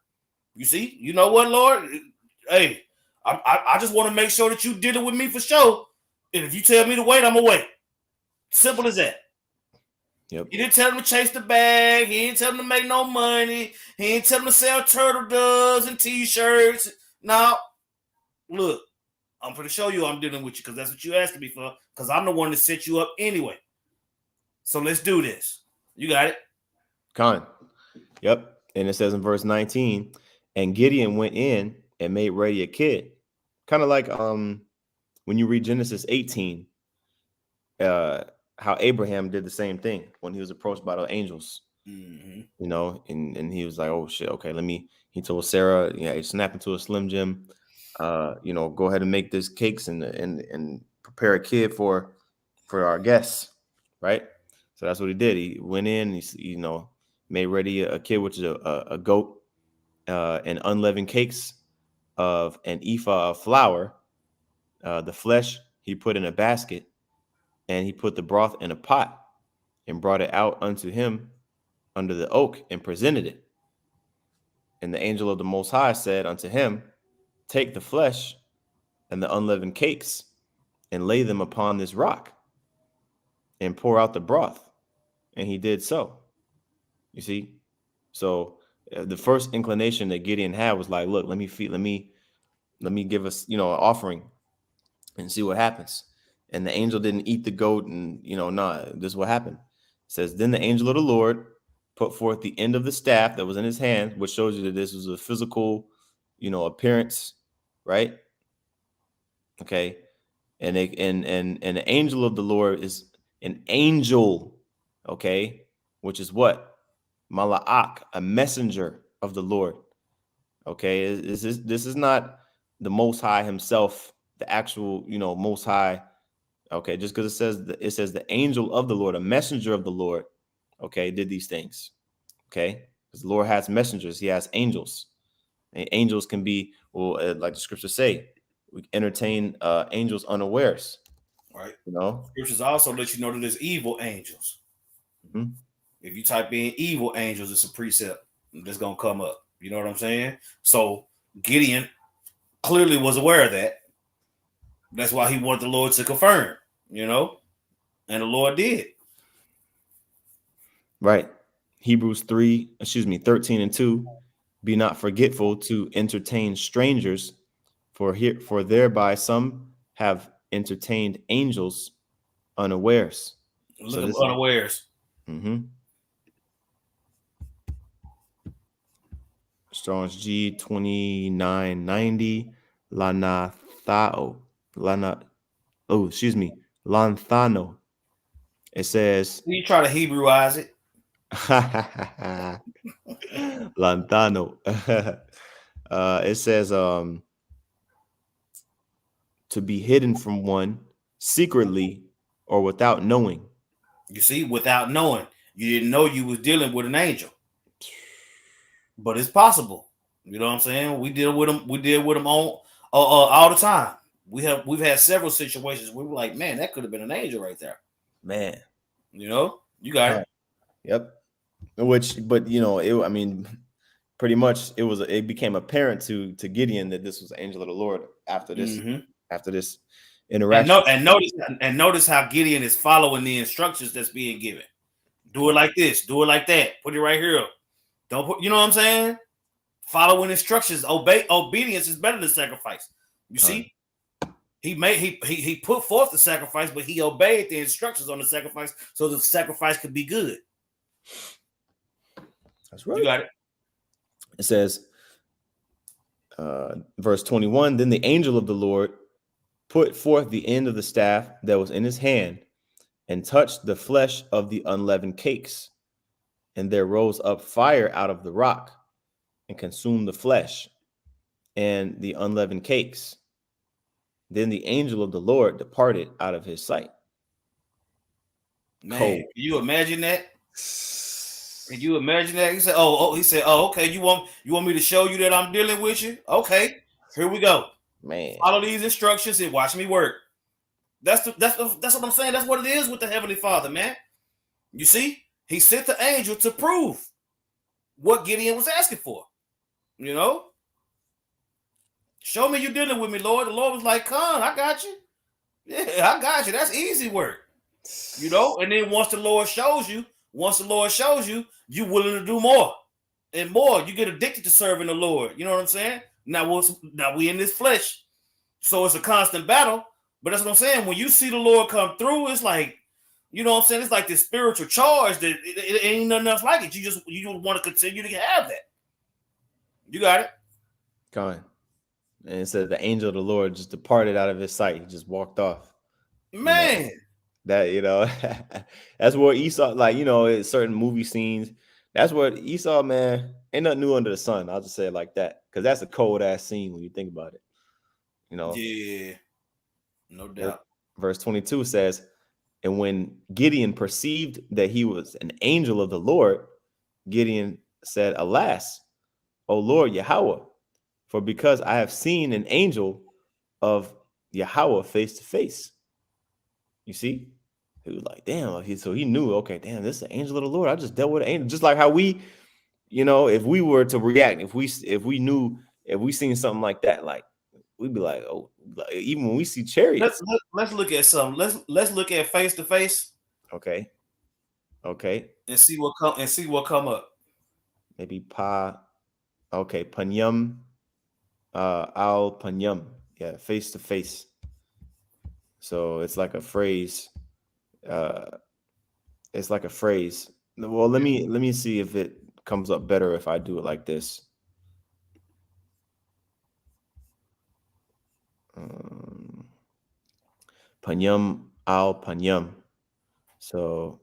You see? You know what, Lord? Hey, I just want to make sure that you dealing with me for sure. And if you tell me to wait, I'm going to wait. Simple as that. Yep. He didn't tell him to chase the bag. He didn't tell him to make no money. He didn't tell him to sell turtle doves and t-shirts. Now, look, I'm going to show you I'm dealing with you, because that's what you asked me for, because I'm the one that set you up anyway. So let's do this. You got it? Con. Yep. And it says in verse 19, and Gideon went in and made ready a kid. Kind of like when you read Genesis 18, how Abraham did the same thing when he was approached by the angels. Mm-hmm. You know, and he was like, oh shit, okay, he told Sarah, yeah, he snapped into a Slim Jim, you know, go ahead and make this cakes and prepare a kid for our guests, right? So that's what he did. He went in, you know, made ready a kid, which is a goat, and unleavened cakes of an ephah of flour. The flesh he put in a basket, and he put the broth in a pot and brought it out unto him under the oak and presented it. And the angel of the Most High said unto him, take the flesh and the unleavened cakes and lay them upon this rock and pour out the broth. And he did so. You see? So the first inclination that Gideon had was like, look, let me give us, you know, an offering and see what happens. And the angel didn't eat the goat, and you know, nah, this is what happened. It says, then the angel of the Lord put forth the end of the staff that was in his hand, which shows you that this was a physical, you know, appearance, right? Okay. And the angel of the Lord is an angel, okay, which is what? Mala'ak, a messenger of the Lord. Okay, this is not the Most High himself, the actual, you know, Most High. Okay, just because it says the angel of the Lord, a messenger of the Lord, okay, did these things. Okay, because the Lord has messengers, he has angels. And angels can be, well, like the scriptures say, we entertain angels unawares. Right. You know, Scriptures also let you know that there's evil angels. mm-hmm. If you type in evil angels, it's a precept that's going to come up. You know what I'm saying? So Gideon clearly was aware of that. That's why he wanted the Lord to confirm, you know, and the Lord did. Right. Hebrews 13:2. Be not forgetful to entertain strangers, for thereby some have entertained angels unawares. So Look at this is unawares. mm-hmm. Strong's G 2990. Lanathao. Lana. Oh, excuse me. Lanthano. It says You try to Hebrewize it. Lantano. It says to be hidden from one secretly or without knowing. You see, without knowing, you didn't know you was dealing with an angel, but it's possible. You know what I'm saying? We deal with them. We deal with them all the time. We've had several situations where we're like, man, that could have been an angel right there. Man. You know, you got it. Yep. But I mean, pretty much it became apparent to Gideon that this was the angel of the Lord after this And interaction. no, and notice how Gideon is following the instructions that's being given. Do it like this. Do it like that. Put it right here. Don't put. You know what I'm saying? Following instructions. Obedience is better than sacrifice. You see, he put forth the sacrifice, but he obeyed the instructions on the sacrifice, so the sacrifice could be good. That's right. You got it. It says, verse 21. Then the angel of the Lord put forth the end of the staff that was in his hand, and touched the flesh of the unleavened cakes, and there rose up fire out of the rock, and consumed the flesh and the unleavened cakes. Then the angel of the Lord departed out of his sight. Man, Cold. can you imagine that? Can you imagine that? He said, he said, okay, you want me to show you that I'm dealing with you? Okay, here we go. Man, follow these instructions and watch me work. That's what I'm saying. That's what it is with the Heavenly Father, man. You see, he sent the angel to prove what Gideon was asking for. You know, show me you dealing with me, Lord. The Lord was like, "Come, I got you. Yeah, I got you. That's easy work." You know, and then once the Lord shows you, you willing to do more and more. You get addicted to serving the Lord. You know what I'm saying? Now we in this flesh, so it's a constant battle. But that's what I'm saying. When you see the Lord come through, it's like, you know what I'm saying? It's like this spiritual charge that it ain't nothing else like it. You just want to continue to have that. You got it. Gone. And it said the angel of the Lord just departed out of his sight. He just walked off. Man. That's what Esau, like, in certain movie scenes, that's what Esau, man, ain't nothing new under the sun. I'll just say it like that. Because that's a cold ass scene when you think about it. Yeah. No doubt. Verse 22 says, and when Gideon perceived that he was an angel of the Lord, Gideon said, alas, O Lord Yahweh, for because I have seen an angel of Yahweh face to face. You see? He was like, damn. So he knew, okay, damn, this is the angel of the Lord. I just dealt with an angel. Just like how we, if we were to react, if we seen something like that, like, we'd be like, oh, even when we see chariots. Let's look at something. Let's look at face to face. Okay. And see what come up. Maybe Panyum. Al Panyum. Yeah, face to face. So it's like a phrase. It's like a phrase. Well, let me see if it comes up better if I do it like this. Panyum al Panyum. So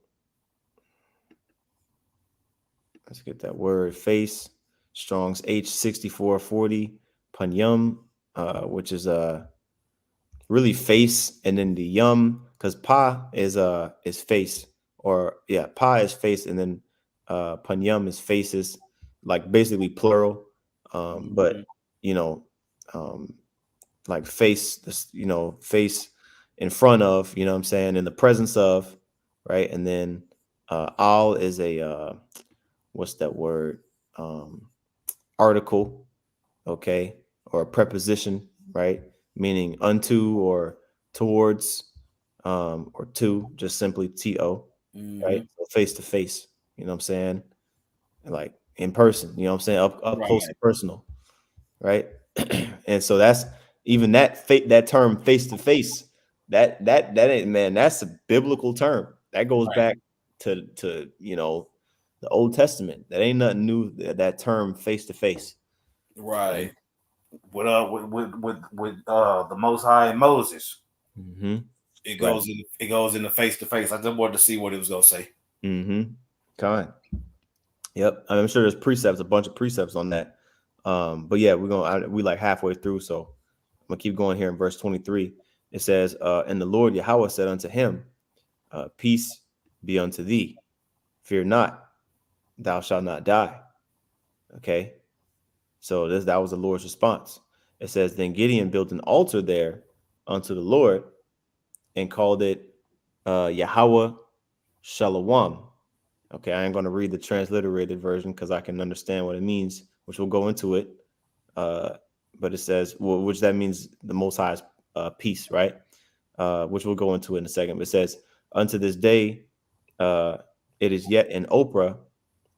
let's get that word. Face. Strong's H6440. Panyum, which is really face, and then the yum, because pa is face, or yeah, pa is face, and then panyum is faces, like basically plural. But like face, face in front of, what I'm saying, in the presence of, right? And then al is a what's that word? Article, okay, or a preposition, right? Meaning unto or towards, or to, just simply to, right? So face to face, you know what I'm saying? Like in person, you know what I'm saying? Up close and personal, right? And so that's even that term face to face, that ain't, man, that's a biblical term. That goes back to the Old Testament. That ain't nothing new, that term face to face. Right. With the Most High and Moses. Mm-hmm. It Right. goes in the face to face. I just wanted to see what it was gonna say. Mm-hmm. Kind. Yep. I'm sure there's precepts, a bunch of precepts on that. But yeah, we like halfway through, so I'm gonna keep going here in verse 23. It says, and the Lord Yahweh said unto him, peace be unto thee. Fear not, thou shalt not die. Okay. So that was the Lord's response. It says, then Gideon built an altar there unto the Lord and called it Yahweh Shalom. Okay, I ain't going to read the transliterated version because I can understand what it means, which we'll go into it. But it says, well, which that means the Most High's peace, right? Which we'll go into in a second. But it says, unto this day, it is yet an Oprah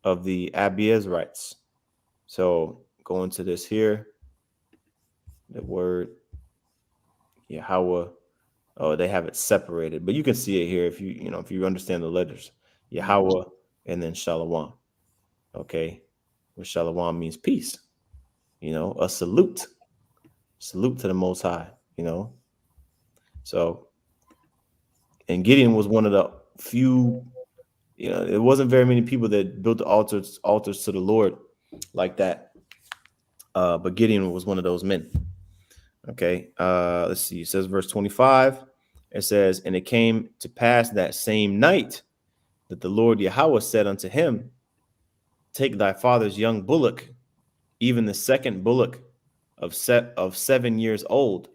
of the Abiezrites. So go into this here, the word Yahweh. Oh, they have it separated, but you can see it here if you understand the letters. Yahweh and then Shalom. Okay, which Shalom means peace. A salute to the Most High. So, and Gideon was one of the few. It wasn't very many people that built the altars to the Lord like that. But Gideon was one of those men. Okay, let's see. It says verse 25. It says, and it came to pass that same night that the Lord Yahweh said unto him, take thy father's young bullock, even the second bullock of 7 years old,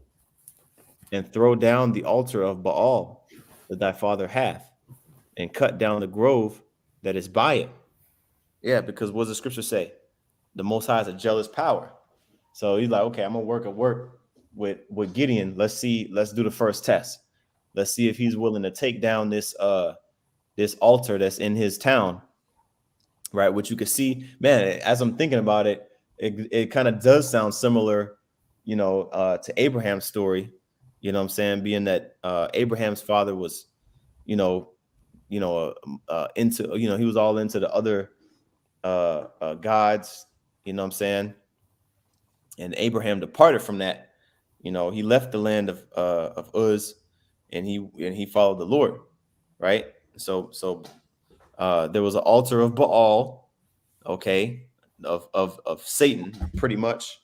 and throw down the altar of Baal that thy father hath, and cut down the grove that is by it. Yeah, because what does the scripture say? The Most High is a jealous power. So he's like, okay, I'm gonna work with Gideon. Let's do the first test. Let's see if he's willing to take down this altar that's in his town, right? Which you can see, man, as I'm thinking about it, it kind of does sound similar, to Abraham's story. You know what I'm saying? Being that Abraham's father was, into, he was all into the other gods. You know what I'm saying? And Abraham departed from that. He left the land of Uz, and he followed the Lord, right? So there was an altar of Baal, okay, of Satan, pretty much,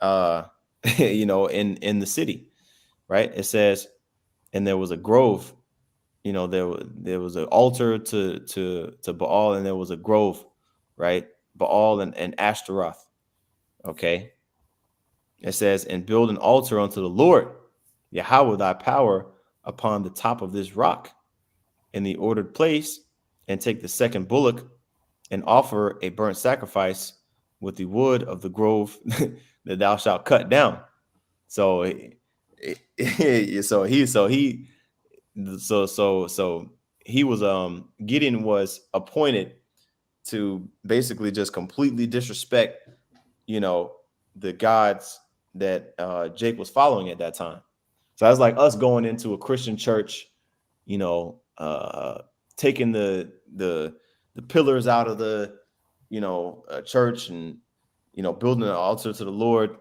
in the city, right? It says, and there was a grove, there was an altar to Baal, and there was a grove, right? Baal and Ashtaroth, okay. It says, and build an altar unto the Lord, Yahweh thy power, upon the top of this rock, in the ordered place, and take the second bullock, and offer a burnt sacrifice with the wood of the grove that thou shalt cut down. So, he was Gideon was appointed to basically just completely disrespect, the gods that Jake was following at that time. So that's like us going into a Christian church, taking the pillars out of the church, and building an altar to the Lord,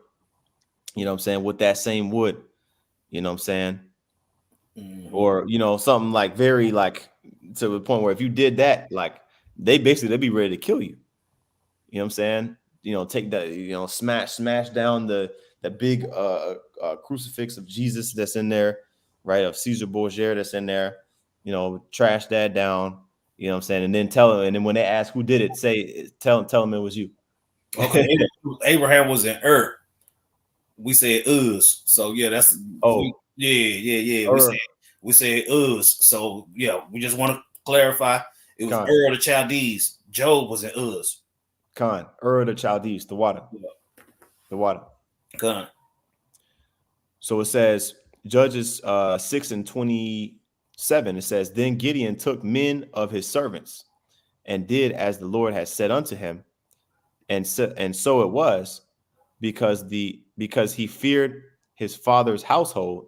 what I'm saying, with that same wood, what I'm saying. Mm-hmm. Or something like very like to the point where if you did that, like they'd be ready to kill you. You know what I'm saying? Take that, smash down the big crucifix of Jesus that's in there, right? Of Caesar Borgia that's in there, trash that down. You know what I'm saying? And then tell them, and then when they ask who did it, tell them it was you. Okay, Abraham was in Ur. We said Uz, so yeah, that's yeah. We said Uz, so yeah, we just want to clarify. It was Ur of the Chaldees. Job was in Uz. Ur of the Chaldees, the water. Yeah. The water. So it says, Judges 6:27, it says, then Gideon took men of his servants and did as the Lord had said unto him. And so it was, because he feared his father's household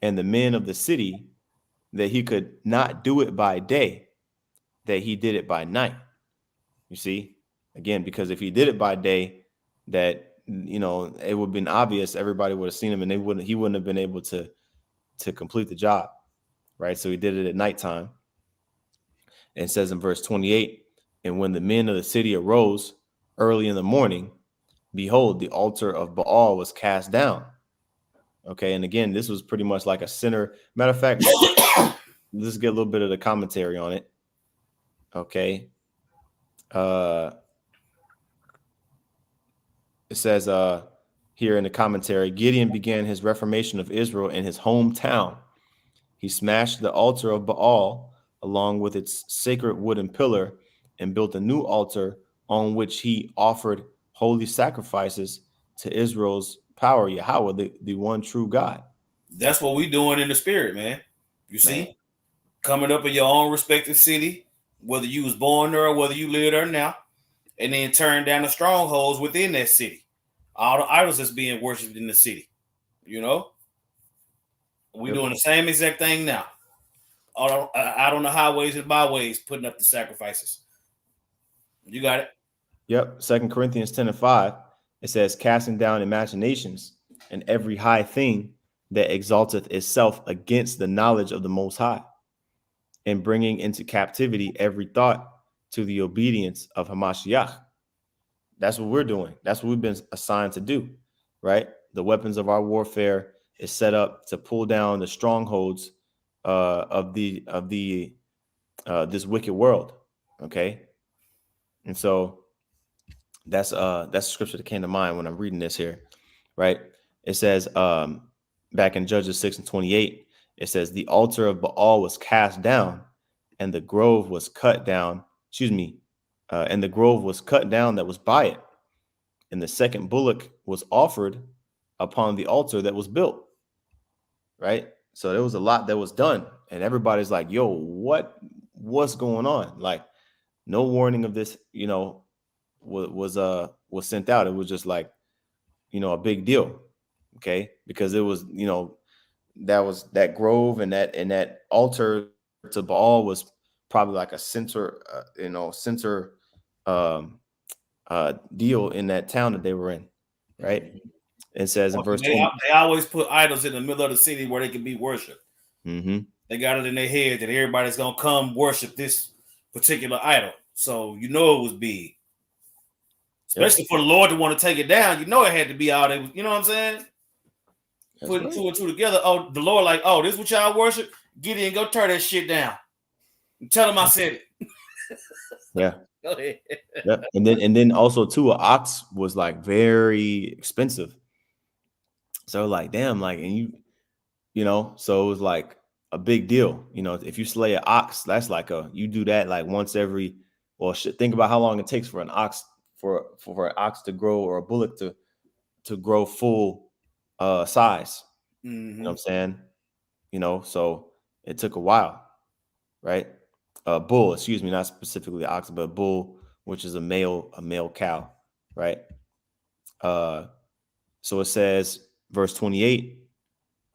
and the men of the city, that he could not do it by day, that he did it by night. You see, again, because if he did it by day, that it would have been obvious. Everybody would have seen him, and he wouldn't have been able to complete the job, right? So he did it at nighttime. And it says in verse 28, and when the men of the city arose early in the morning, behold, the altar of Baal was cast down. Okay, and again, this was pretty much like a center. Matter of fact, let's get a little bit of the commentary on it. Okay. It says here in the commentary, Gideon began his reformation of Israel in his hometown. He smashed the altar of Baal along with its sacred wooden pillar and built a new altar on which he offered holy sacrifices to Israel's power, Yahweh, the one true God. That's what we doing in the spirit, man. You see, Man. coming up in your own respective city, whether you was born there or whether you live there now, and then turn down the strongholds within that city. All the idols that's being worshipped in the city. We doing the same exact thing now. Out on the highways and byways, putting up the sacrifices. You got it. Yep. 2 Corinthians 10:5. It says, casting down imaginations and every high thing that exalteth itself against the knowledge of the Most High, and bringing into captivity every thought to the obedience of Hamashiach. That's what we're doing. That's what we've been assigned to do, right? The weapons of our warfare is set up to pull down the strongholds of this wicked world. Okay, and so that's the scripture that came to mind when I'm reading this here, right? It says back in Judges 6:28, it says the altar of Baal was cast down, and the grove was cut down. And the grove was cut down that was by it, and the second bullock was offered upon the altar that was built. Right, so there was a lot that was done, and everybody's like, "Yo, what's going on?" Like, no warning of this, was sent out. It was just like, a big deal, okay? Because it was, that grove and that altar to Baal was probably like a center deal in that town that they were in, right? Mm-hmm. It says in verse 20, they always put idols in the middle of the city where they can be worshipped. Mm-hmm. They got it in their head that everybody's gonna come worship this particular idol. So it was big. Especially for the Lord to want to take it down, it had to be out there. You know what I'm saying? That's putting right. 2 and 2 together. Oh, the Lord, like, oh, this is what y'all worship? Gideon, go tear that shit down. And tell him I said it. Yeah. Go ahead. Yeah. And then also too, an ox was like very expensive. So like, damn, like, and so it was like a big deal. If you slay an ox, that's like you do that like once every. Well, think about how long it takes for an ox for an ox to grow, or a bullock to grow full size. Mm-hmm. You know what I'm saying? So it took a while, right? Bull, excuse me, not specifically ox, but bull, which is a male cow, right? So it says, verse 28,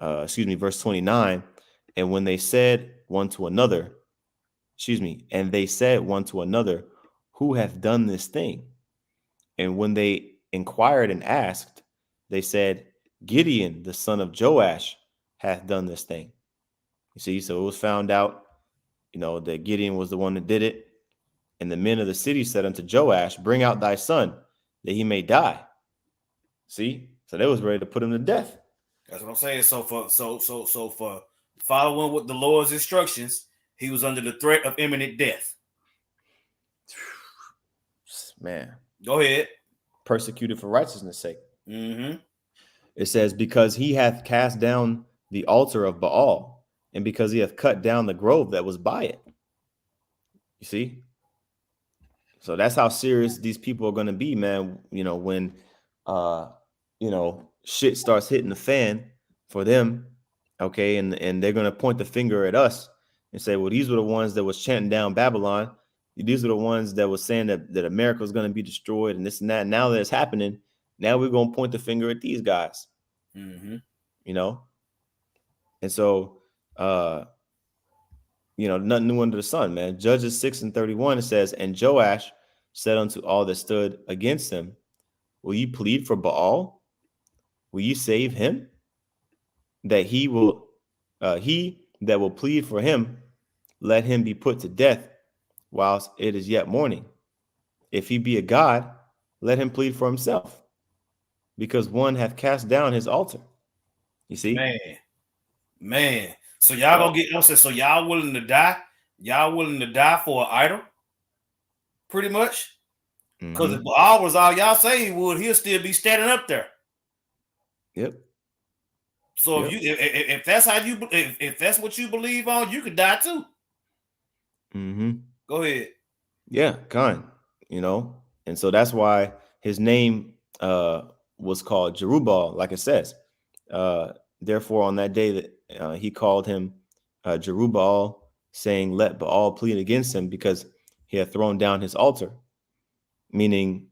verse 29, and when they said one to another, and they said one to another, who hath done this thing? And when they inquired and asked, they said, Gideon, the son of Joash, hath done this thing. You see, so it was found out, that Gideon was the one that did it. And the men of the city said unto Joash, bring out thy son, that he may die. See, so they was ready to put him to death. That's what I'm saying. So for following with the Lord's instructions, he was under the threat of imminent death. Man, go ahead. Persecuted for righteousness' sake. Mm-hmm. It says, because he hath cast down the altar of Baal, and because he hath cut down the grove that was by it. You see? So that's how serious these people are going to be, man. When, shit starts hitting the fan for them. Okay. And they're going to point the finger at us and say, well, these were the ones that was chanting down Babylon. These are the ones that was saying that America was going to be destroyed and this and that. Now that it's happening, now we're going to point the finger at these guys. Mm-hmm. And so, nothing new under the sun, man. Judges 6:31, it says, and Joash said unto all that stood against him, Will you plead for Baal? Will you save him? That he that will plead for him, let him be put to death whilst it is yet morning. If he be a god, let him plead for himself, because one hath cast down his altar. You see? Man, man. So y'all So, gonna get, I'm saying, so y'all willing to die? Y'all willing to die for an idol? Pretty much? Because if mm-hmm. Baal was all y'all say he would, he'll still be standing up there. Yep. So if Yep. you if that's how you if that's what you believe on, you could die too. Mm-hmm. Go ahead. Yeah, kind, and so that's why his name was called Jerubbaal, like it says. Uh, Therefore, on that day that he called him Jerubbaal, saying, "Let Baal plead against him, because he had thrown down his altar." Meaning,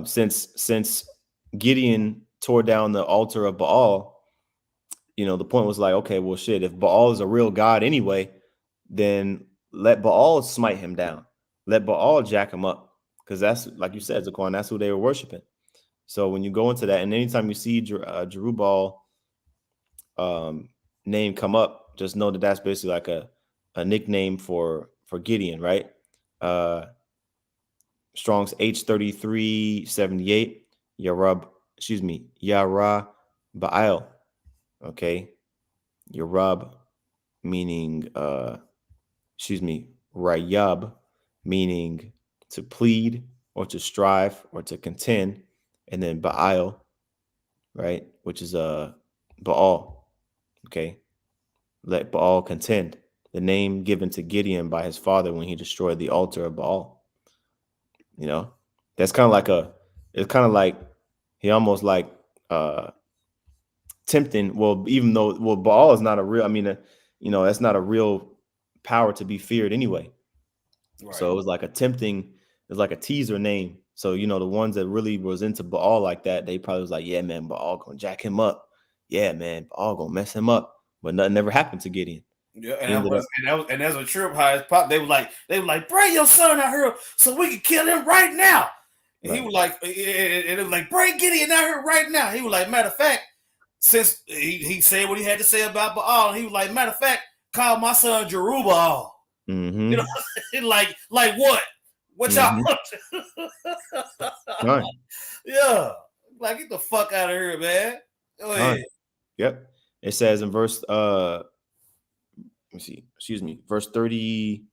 since Gideon tore down the altar of Baal, the point was like, okay, well, shit, if Baal is a real god anyway, then let Baal smite him down. Let Baal jack him up. Because that's, like you said, Zaquan, that's who they were worshiping. So when you go into that, and anytime you see Jerubbaal name come up, just know that that's basically like a nickname for Gideon, right? Strong's H3378, Yara Baal. Okay. Yarab meaning Rayab, meaning to plead or to strive or to contend, and then Baal, right, which is Baal. Okay, let Baal contend. The name given to Gideon by his father when he destroyed the altar of Baal. That's kind of like it's kind of like he almost like uh tempting. Well, even though Baal is not a real. I mean, that's not a real power to be feared anyway. Right. So it was like a tempting, it was like a teaser name. So, the ones that really was into Baal like that, they probably was like, yeah, man, Baal gonna jack him up. Yeah, man, Baal gonna mess him up. But nothing ever happened to Gideon. Yeah, He ended up and that's a trip how his pop. They were like, bring your son out here so we can kill him right now. And he right. was like, and it was like, bring Gideon out here right now. He was like, matter of fact, since he said what he had to say about Baal, he was like, matter of fact, call my son Jerubbaal. You know, Mm-hmm. like what? What y'all? Mm-hmm. Kind. Yeah, like get the fuck out of here, man. Go Kind. ahead. Yep. It says in verse let me see, excuse me, verse 33,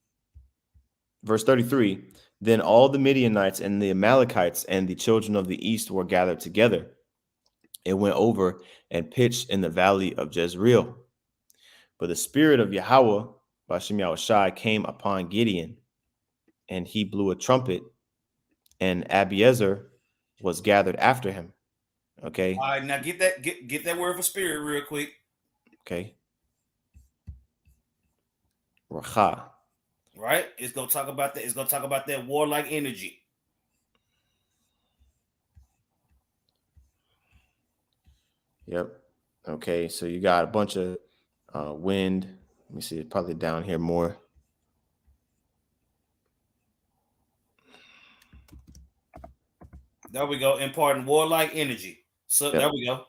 then all the Midianites and the Amalekites and the children of the east were gathered together. It went over and pitched in the valley of Jezreel. But the spirit of Yahweh, Bashem Yahushai, came upon Gideon, and he blew a trumpet, and Abiezer was gathered after him. Okay. All right, now get that word for spirit real quick. Okay. Racha. Right? It's gonna talk about that. It's gonna talk about that warlike energy. Yep. Okay. So you got a bunch of wind. Let me see. It's probably down here more. There we go. Imparting warlike energy. So there Yep. we go.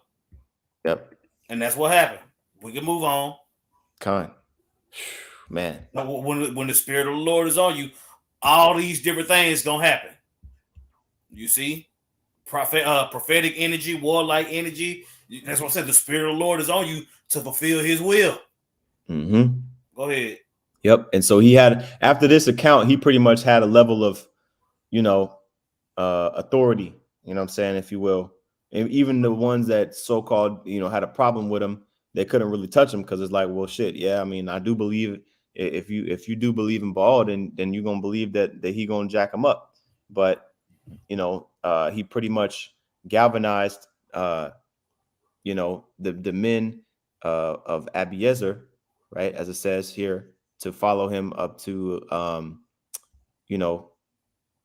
Yep. And that's what happened. We can move on. Kind. Man. Now, when the spirit of the Lord is on you, all these different things gonna happen. You see, prophetic energy, warlike energy. That's what I said. The spirit of the Lord is on you to fulfill His will. Mm-hmm. Go ahead. Yep. And so he had, after this account, he pretty much had a level of, you know, authority, what I'm saying, if you will. And even the ones that so-called, had a problem with him, they couldn't really touch him because it's like, well, shit, yeah, I mean, I do believe if you do believe in Baal, then you're gonna believe that he gonna jack him up. But he pretty much galvanized the men of Abiezer, right, as it says here, to follow him up to you know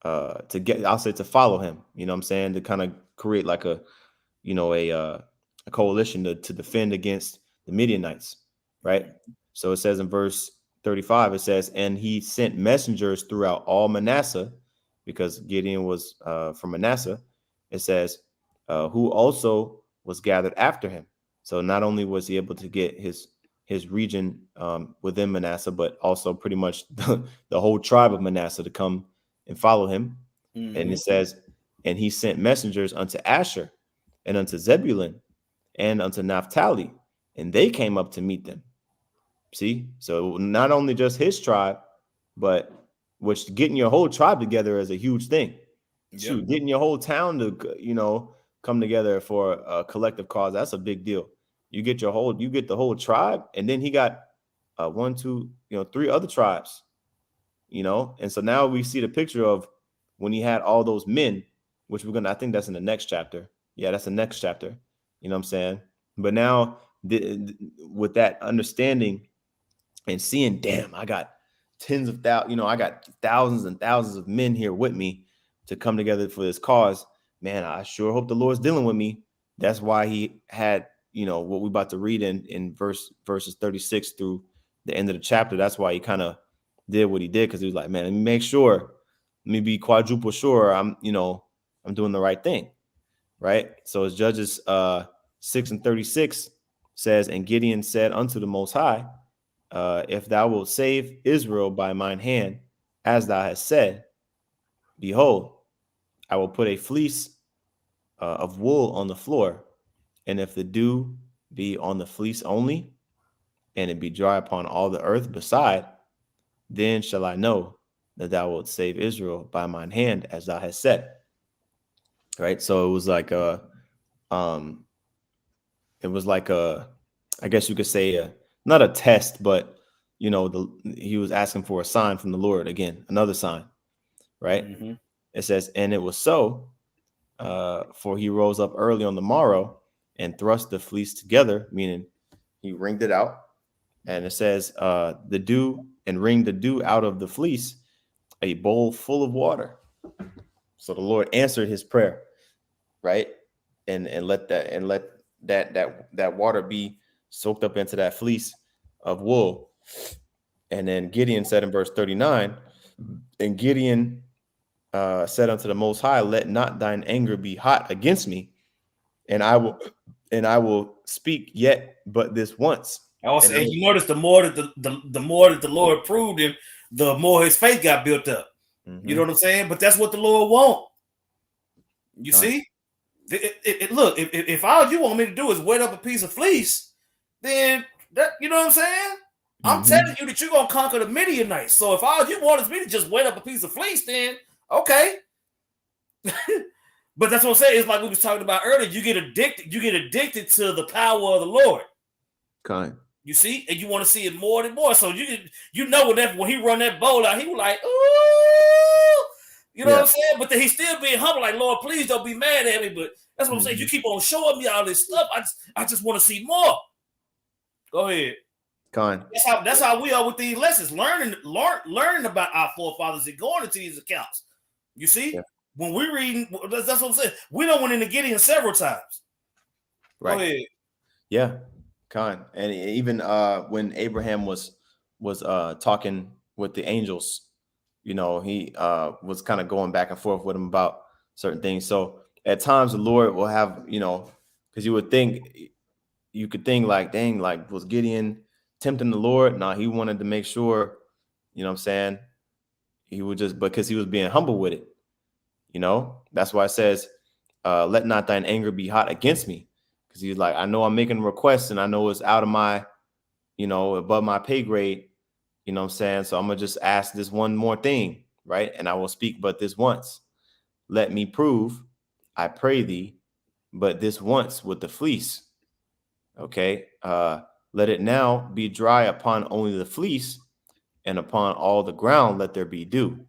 to get, I'll say, to follow him, what I'm saying, to kind of create like a a coalition to defend against the Midianites, right? So it says in verse 35, it says, and he sent messengers throughout all Manasseh, because Gideon was from Manasseh, it says, who also was gathered after him. So not only was he able to get his region within Manasseh, but also pretty much the whole tribe of Manasseh to come and follow him. And Mm-hmm. it says, and he sent messengers unto Asher and unto Zebulun and unto Naphtali, and they came up to meet them. See, so not only just his tribe, but which getting your whole tribe together is a huge thing. Yep. Shoot, getting your whole town to come together for a collective cause, that's a big deal. You get the whole tribe, and then he got one, two, three other tribes, and so now we see the picture of when he had all those men, which I think that's in the next chapter. Yeah, that's the next chapter. You know what I'm saying? But now with that understanding and seeing, damn, I got tens of thousands, I got thousands and thousands of men here with me to come together for this cause. Man, I sure hope the Lord's dealing with me. That's why he had, what we about to read in verses 36 through the end of the chapter. That's why he kind of did what he did, because he was like, man, let me make sure, let me be quadruple sure I'm doing the right thing. Right. So as Judges 6:36 says, and Gideon said unto the Most High, if thou wilt save Israel by mine hand, as thou hast said, behold, I will put a fleece of wool on the floor, and if the dew be on the fleece only, and it be dry upon all the earth beside, then shall I know that thou wilt save Israel by mine hand, as thou hast said. Right. So it was like um, I guess you could say not a test, but he was asking for a sign from the Lord again, another sign. Right. Mm-hmm. It says, and it was so, for he rose up early on the morrow and thrust the fleece together, meaning he wringed it out. And it says, the dew, and wringed the dew out of the fleece, a bowl full of water. So the Lord answered his prayer, right? And let that water be soaked up into that fleece of wool. And then Gideon said in verse 39, and Gideon said unto the Most High, let not thine anger be hot against me, and I will speak yet but this once. Also, and you notice the more that the more that the Lord proved him, the more his faith got built up. You know what I'm saying? But that's what the Lord wants. You see? Look, if all you want me to do is wet up a piece of fleece, then that, you know what I'm saying? I'm telling you that you're gonna conquer the Midianites. So if all you want is me to just wet up a piece of fleece, then okay. But that's what I'm saying. It's like we was talking about earlier. You get addicted to the power of the Lord. Kind. You see, and you want to see it more and more. So when he run that bowl out, he was like, ooh, you know what I'm saying? But then he's still being humble, like, Lord, please don't be mad at me. But that's what I'm saying. You keep on showing me all this stuff. I just want to see more. Go ahead. Kind. That's how we are with these lessons, learning about our forefathers and going into these accounts. You see, when we're reading, that's what I'm saying. We don't went into Gideon several times. Right. Go ahead. Yeah. Kind. And even when Abraham was talking with the angels, he was kind of going back and forth with him about certain things. So at times the Lord will have, because you could think like, dang, like, was Gideon tempting the Lord? No, he wanted to make sure, you know what I'm saying? He would just, because he was being humble with it. That's why it says, let not thine anger be hot against me. Because he's like, I know I'm making requests and I know it's out of my, above my pay grade. You know what I'm saying? So I'm going to just ask this one more thing, right? And I will speak but this once. Let me prove, I pray thee, but this once with the fleece. Okay. Let it now be dry upon only the fleece, and upon all the ground let there be dew.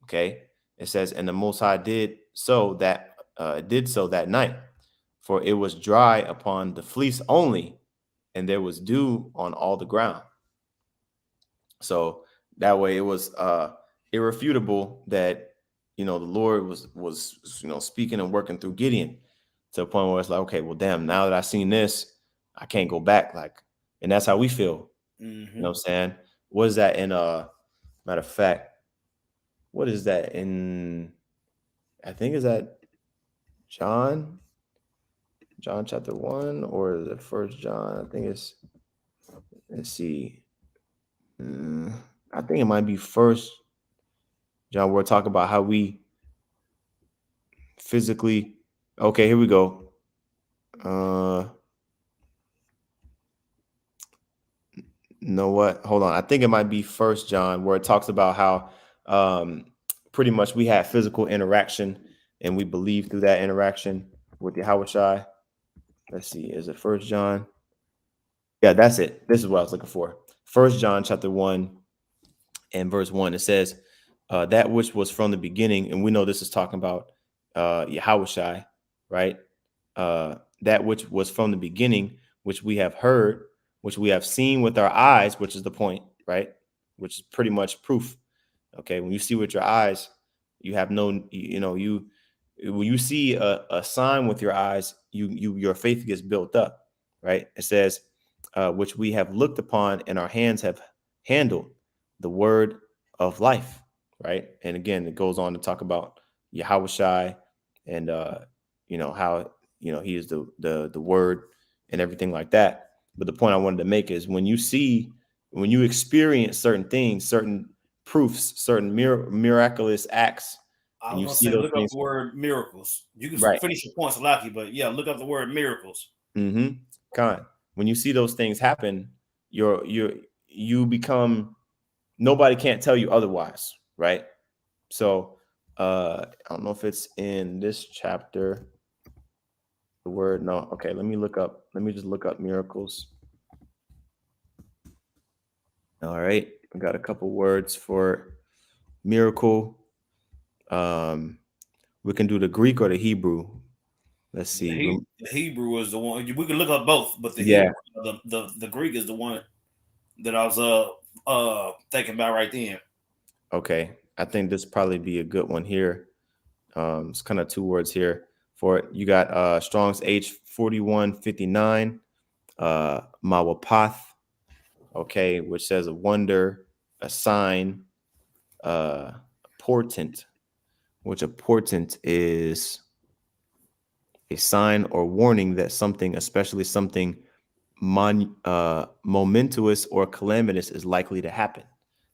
Okay. It says, and the Most High did so that night, for it was dry upon the fleece only, and there was dew on all the ground. So that way it was irrefutable that the Lord was speaking and working through Gideon, to the point where it's like, okay, well, damn, now that I've seen this, I can't go back. Like, and that's how we feel. You know what I'm saying? What is that in matter of fact, what is that in, I think is that John, John chapter 1 or the first John. I think it's, let's see. Mm, I think it might be first John. We're talking about how we physically. Okay, here we go. Know what? Hold on. I think it might be First John, where it talks about how um, pretty much we had physical interaction, and we believe through that interaction with the Hawashai. Let's see. Is it First John? Yeah, that's it. This is what I was looking for. First John chapter 1 and verse 1. It says, that which was from the beginning, and we know this is talking about Yahushai, right? That which was from the beginning, which we have heard, which we have seen with our eyes, which is the point, right? Which is pretty much proof. Okay, when you see with your eyes, you have no, you know, you when you see a sign with your eyes, your faith gets built up, right? It says, which we have looked upon and our hands have handled the word of life, right? And again, it goes on to talk about Yahushai and how he is the word and everything like that. But the point I wanted to make is when you experience certain things, certain proofs, certain miraculous acts, I and was you gonna see say those look up things, the word miracles. You can right? finish your points, Lucky, but yeah, look up the word miracles. Mm-hmm. When you see those things happen, you become, nobody can't tell you otherwise, right? So I don't know if it's in this chapter. The word, no. Okay, let me just look up miracles. All right, we got a couple words for miracle. Um, we can do the Greek or the Hebrew. Let's see. The Hebrew is the one we can look up both, but the Yeah. Hebrew, the Greek is the one that I was thinking about right then. Okay. I think this probably be a good one here. It's kind of two words here for it. You got Strong's H4159, Mawapath, okay, which says a wonder, a sign, uh, portent, which a portent is a sign or warning that something, especially something momentous or calamitous, is likely to happen,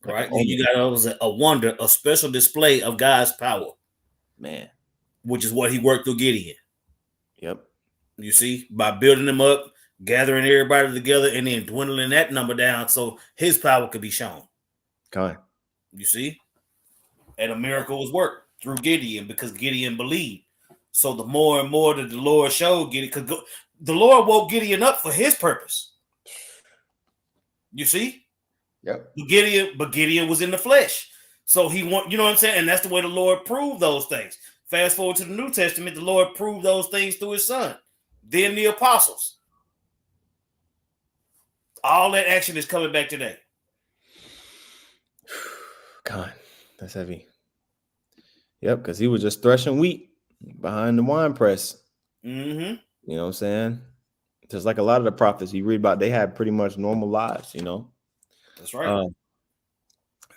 like an Right? omen. You got a wonder, a special display of God's power, Man. which is what he worked through Gideon. Yep. You see, by building them up, gathering everybody together, and then dwindling that number down so his power could be shown. Kind. You see? And a miracle was worked through Gideon because Gideon believed. So the more and more that the Lord showed Gideon, because the Lord woke Gideon up for his purpose. You see? Yep. But Gideon was in the flesh. So he want, you know what I'm saying? And that's the way the Lord proved those things. Fast forward to the New Testament, the Lord proved those things through his son. Then the apostles. All that action is coming back today. God, that's heavy. Yep, because he was just threshing wheat behind the wine press. Mm-hmm. You know what I'm saying? Just like a lot of the prophets you read about, they had pretty much normal lives, you know? That's right. Um,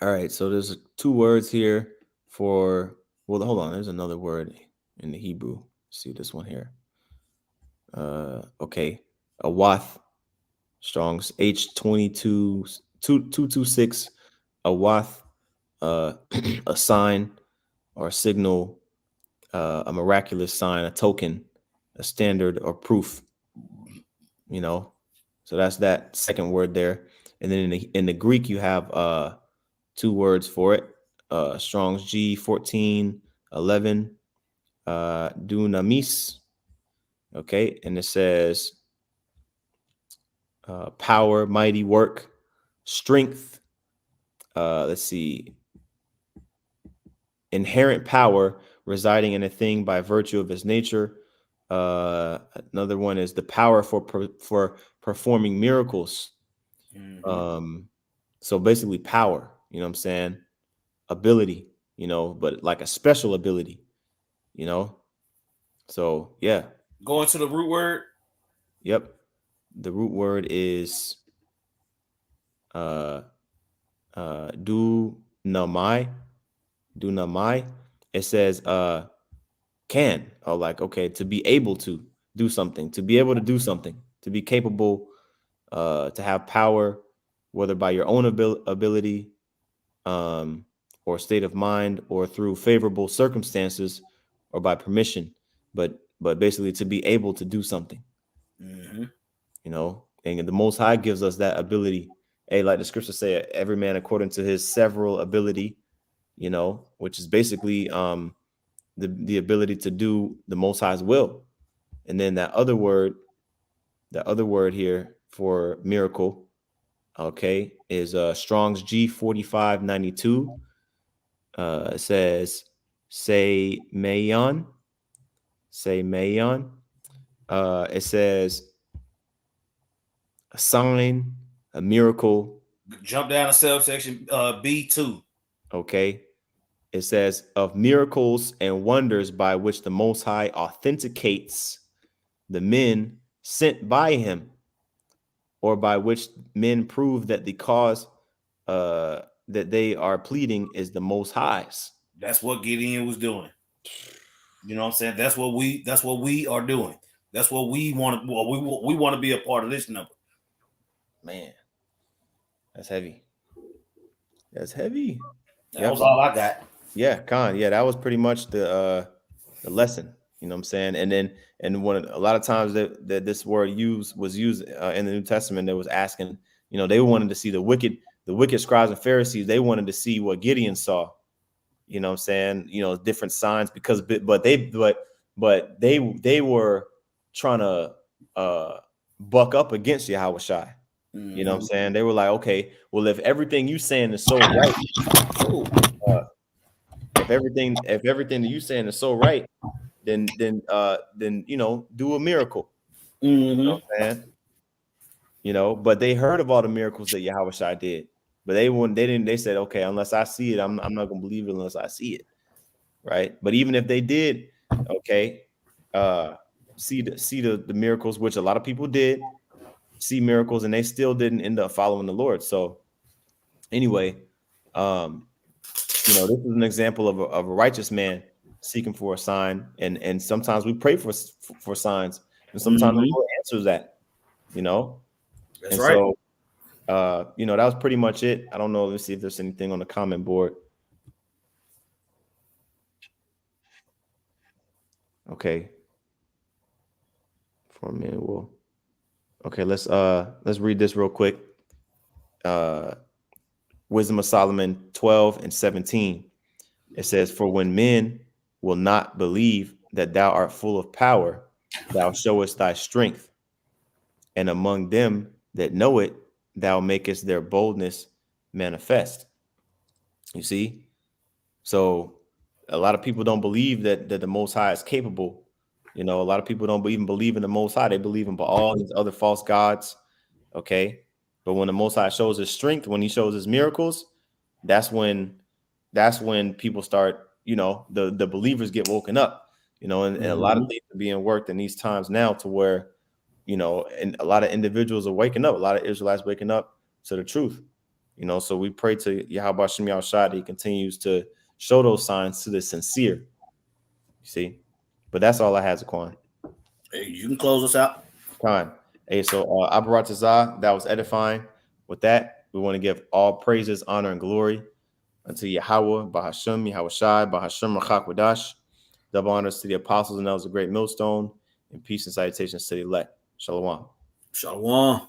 all right, so there's two words here for, well, hold on, there's another word in the Hebrew. Let's see this one here. Okay, a wath, Strong's H22 a wath, a sign or a signal, a miraculous sign, a token, a standard or proof, you know. So that's that second word there. And then in the Greek, you have two words for it. Strong's G1411, dunamis. Okay, and it says power, mighty work, strength. Let's see, inherent power residing in a thing by virtue of its nature. Another one is the power for performing miracles. Mm-hmm. So basically power, you know what I'm saying? Ability, but like a special ability, you know? So yeah. Going to the root word. Yep. The root word is uh dunamai. Dunamai. It says can, or like, okay, to be able to do something, to be able to do something, to be capable, to have power, whether by your own ability, um, or state of mind, or through favorable circumstances, or by permission, but basically to be able to do something, Mm-hmm. you know. And the Most High gives us that ability. Hey, like the scriptures say, every man according to his several ability, you know, which is basically the ability to do the Most High's will. And then that other word here for miracle, okay, is Strong's G4592. It says say mayon, say mayon. It says a sign, a miracle. Jump down to subsection B2. Okay, it says of miracles and wonders by which the Most High authenticates the men sent by him, or by which men prove that the cause that they are pleading is the Most High's. That's what Gideon was doing. You know what I'm saying? That's what we are doing. That's what we want to. Well, we want to be a part of this number. Man, that's heavy. That's heavy. That Yep. was all I got. Yeah, Khan. Yeah, that was pretty much the lesson. You know what I'm saying? And then a lot of times that this word was used in the New Testament, they was asking, you know, they wanted to see the wicked scribes and Pharisees. They wanted to see what Gideon saw. You know what I'm saying? You know, different signs, because they were trying to buck up against Yahweh Shai. You know what I'm saying? They were like, okay, well, if everything you saying is so right, if everything that you saying is so right, then you know, do a miracle. You know Mm-hmm. what I'm saying? You know, but they heard of all the miracles that Yahweh Shai did, but they said, okay, unless I see it, I'm not gonna believe it unless I see it. Right. But even if they did, okay, see the miracles, which a lot of people did see miracles, and they still didn't end up following the Lord. So anyway, you know, this is an example of a righteous man seeking for a sign, and sometimes we pray for signs, and sometimes the Mm-hmm. Lord answers that, you know. That's And right. so you know, that was pretty much it. I don't know. Let's see if there's anything on the comment board. Okay. For a minute, well, okay, let's read this real quick. Uh Wisdom of Solomon 12 and 17. It says, for when men will not believe that thou art full of power, thou showest thy strength, and among them that know it, thou makest their boldness manifest. You see? So a lot of people don't believe that the Most High is capable. You know, a lot of people don't even believe in the Most High. They believe in all these other false gods. Okay. But when the Most High shows his strength, when he shows his miracles, that's when people start, you know, the believers get woken up, you know, and a lot of Mm-hmm. things are being worked in these times now to where, you know, and a lot of individuals are waking up, a lot of Israelites waking up to the truth, you know. So we pray to Yahweh Shem Yahushua that he continues to show those signs to the sincere, you see. But that's all I had, Zaquan. Hey, you can close us out. Khan. Hey, so Abaratazah, that was edifying. With that, we want to give all praises, honor, and glory unto Yahweh, Bahashem, Yahweh Shai, Bahashem, Rachak Wadash. Double honors to the apostles, and that was a great millstone, and peace and salutations to the elect. Shalom. Shalom.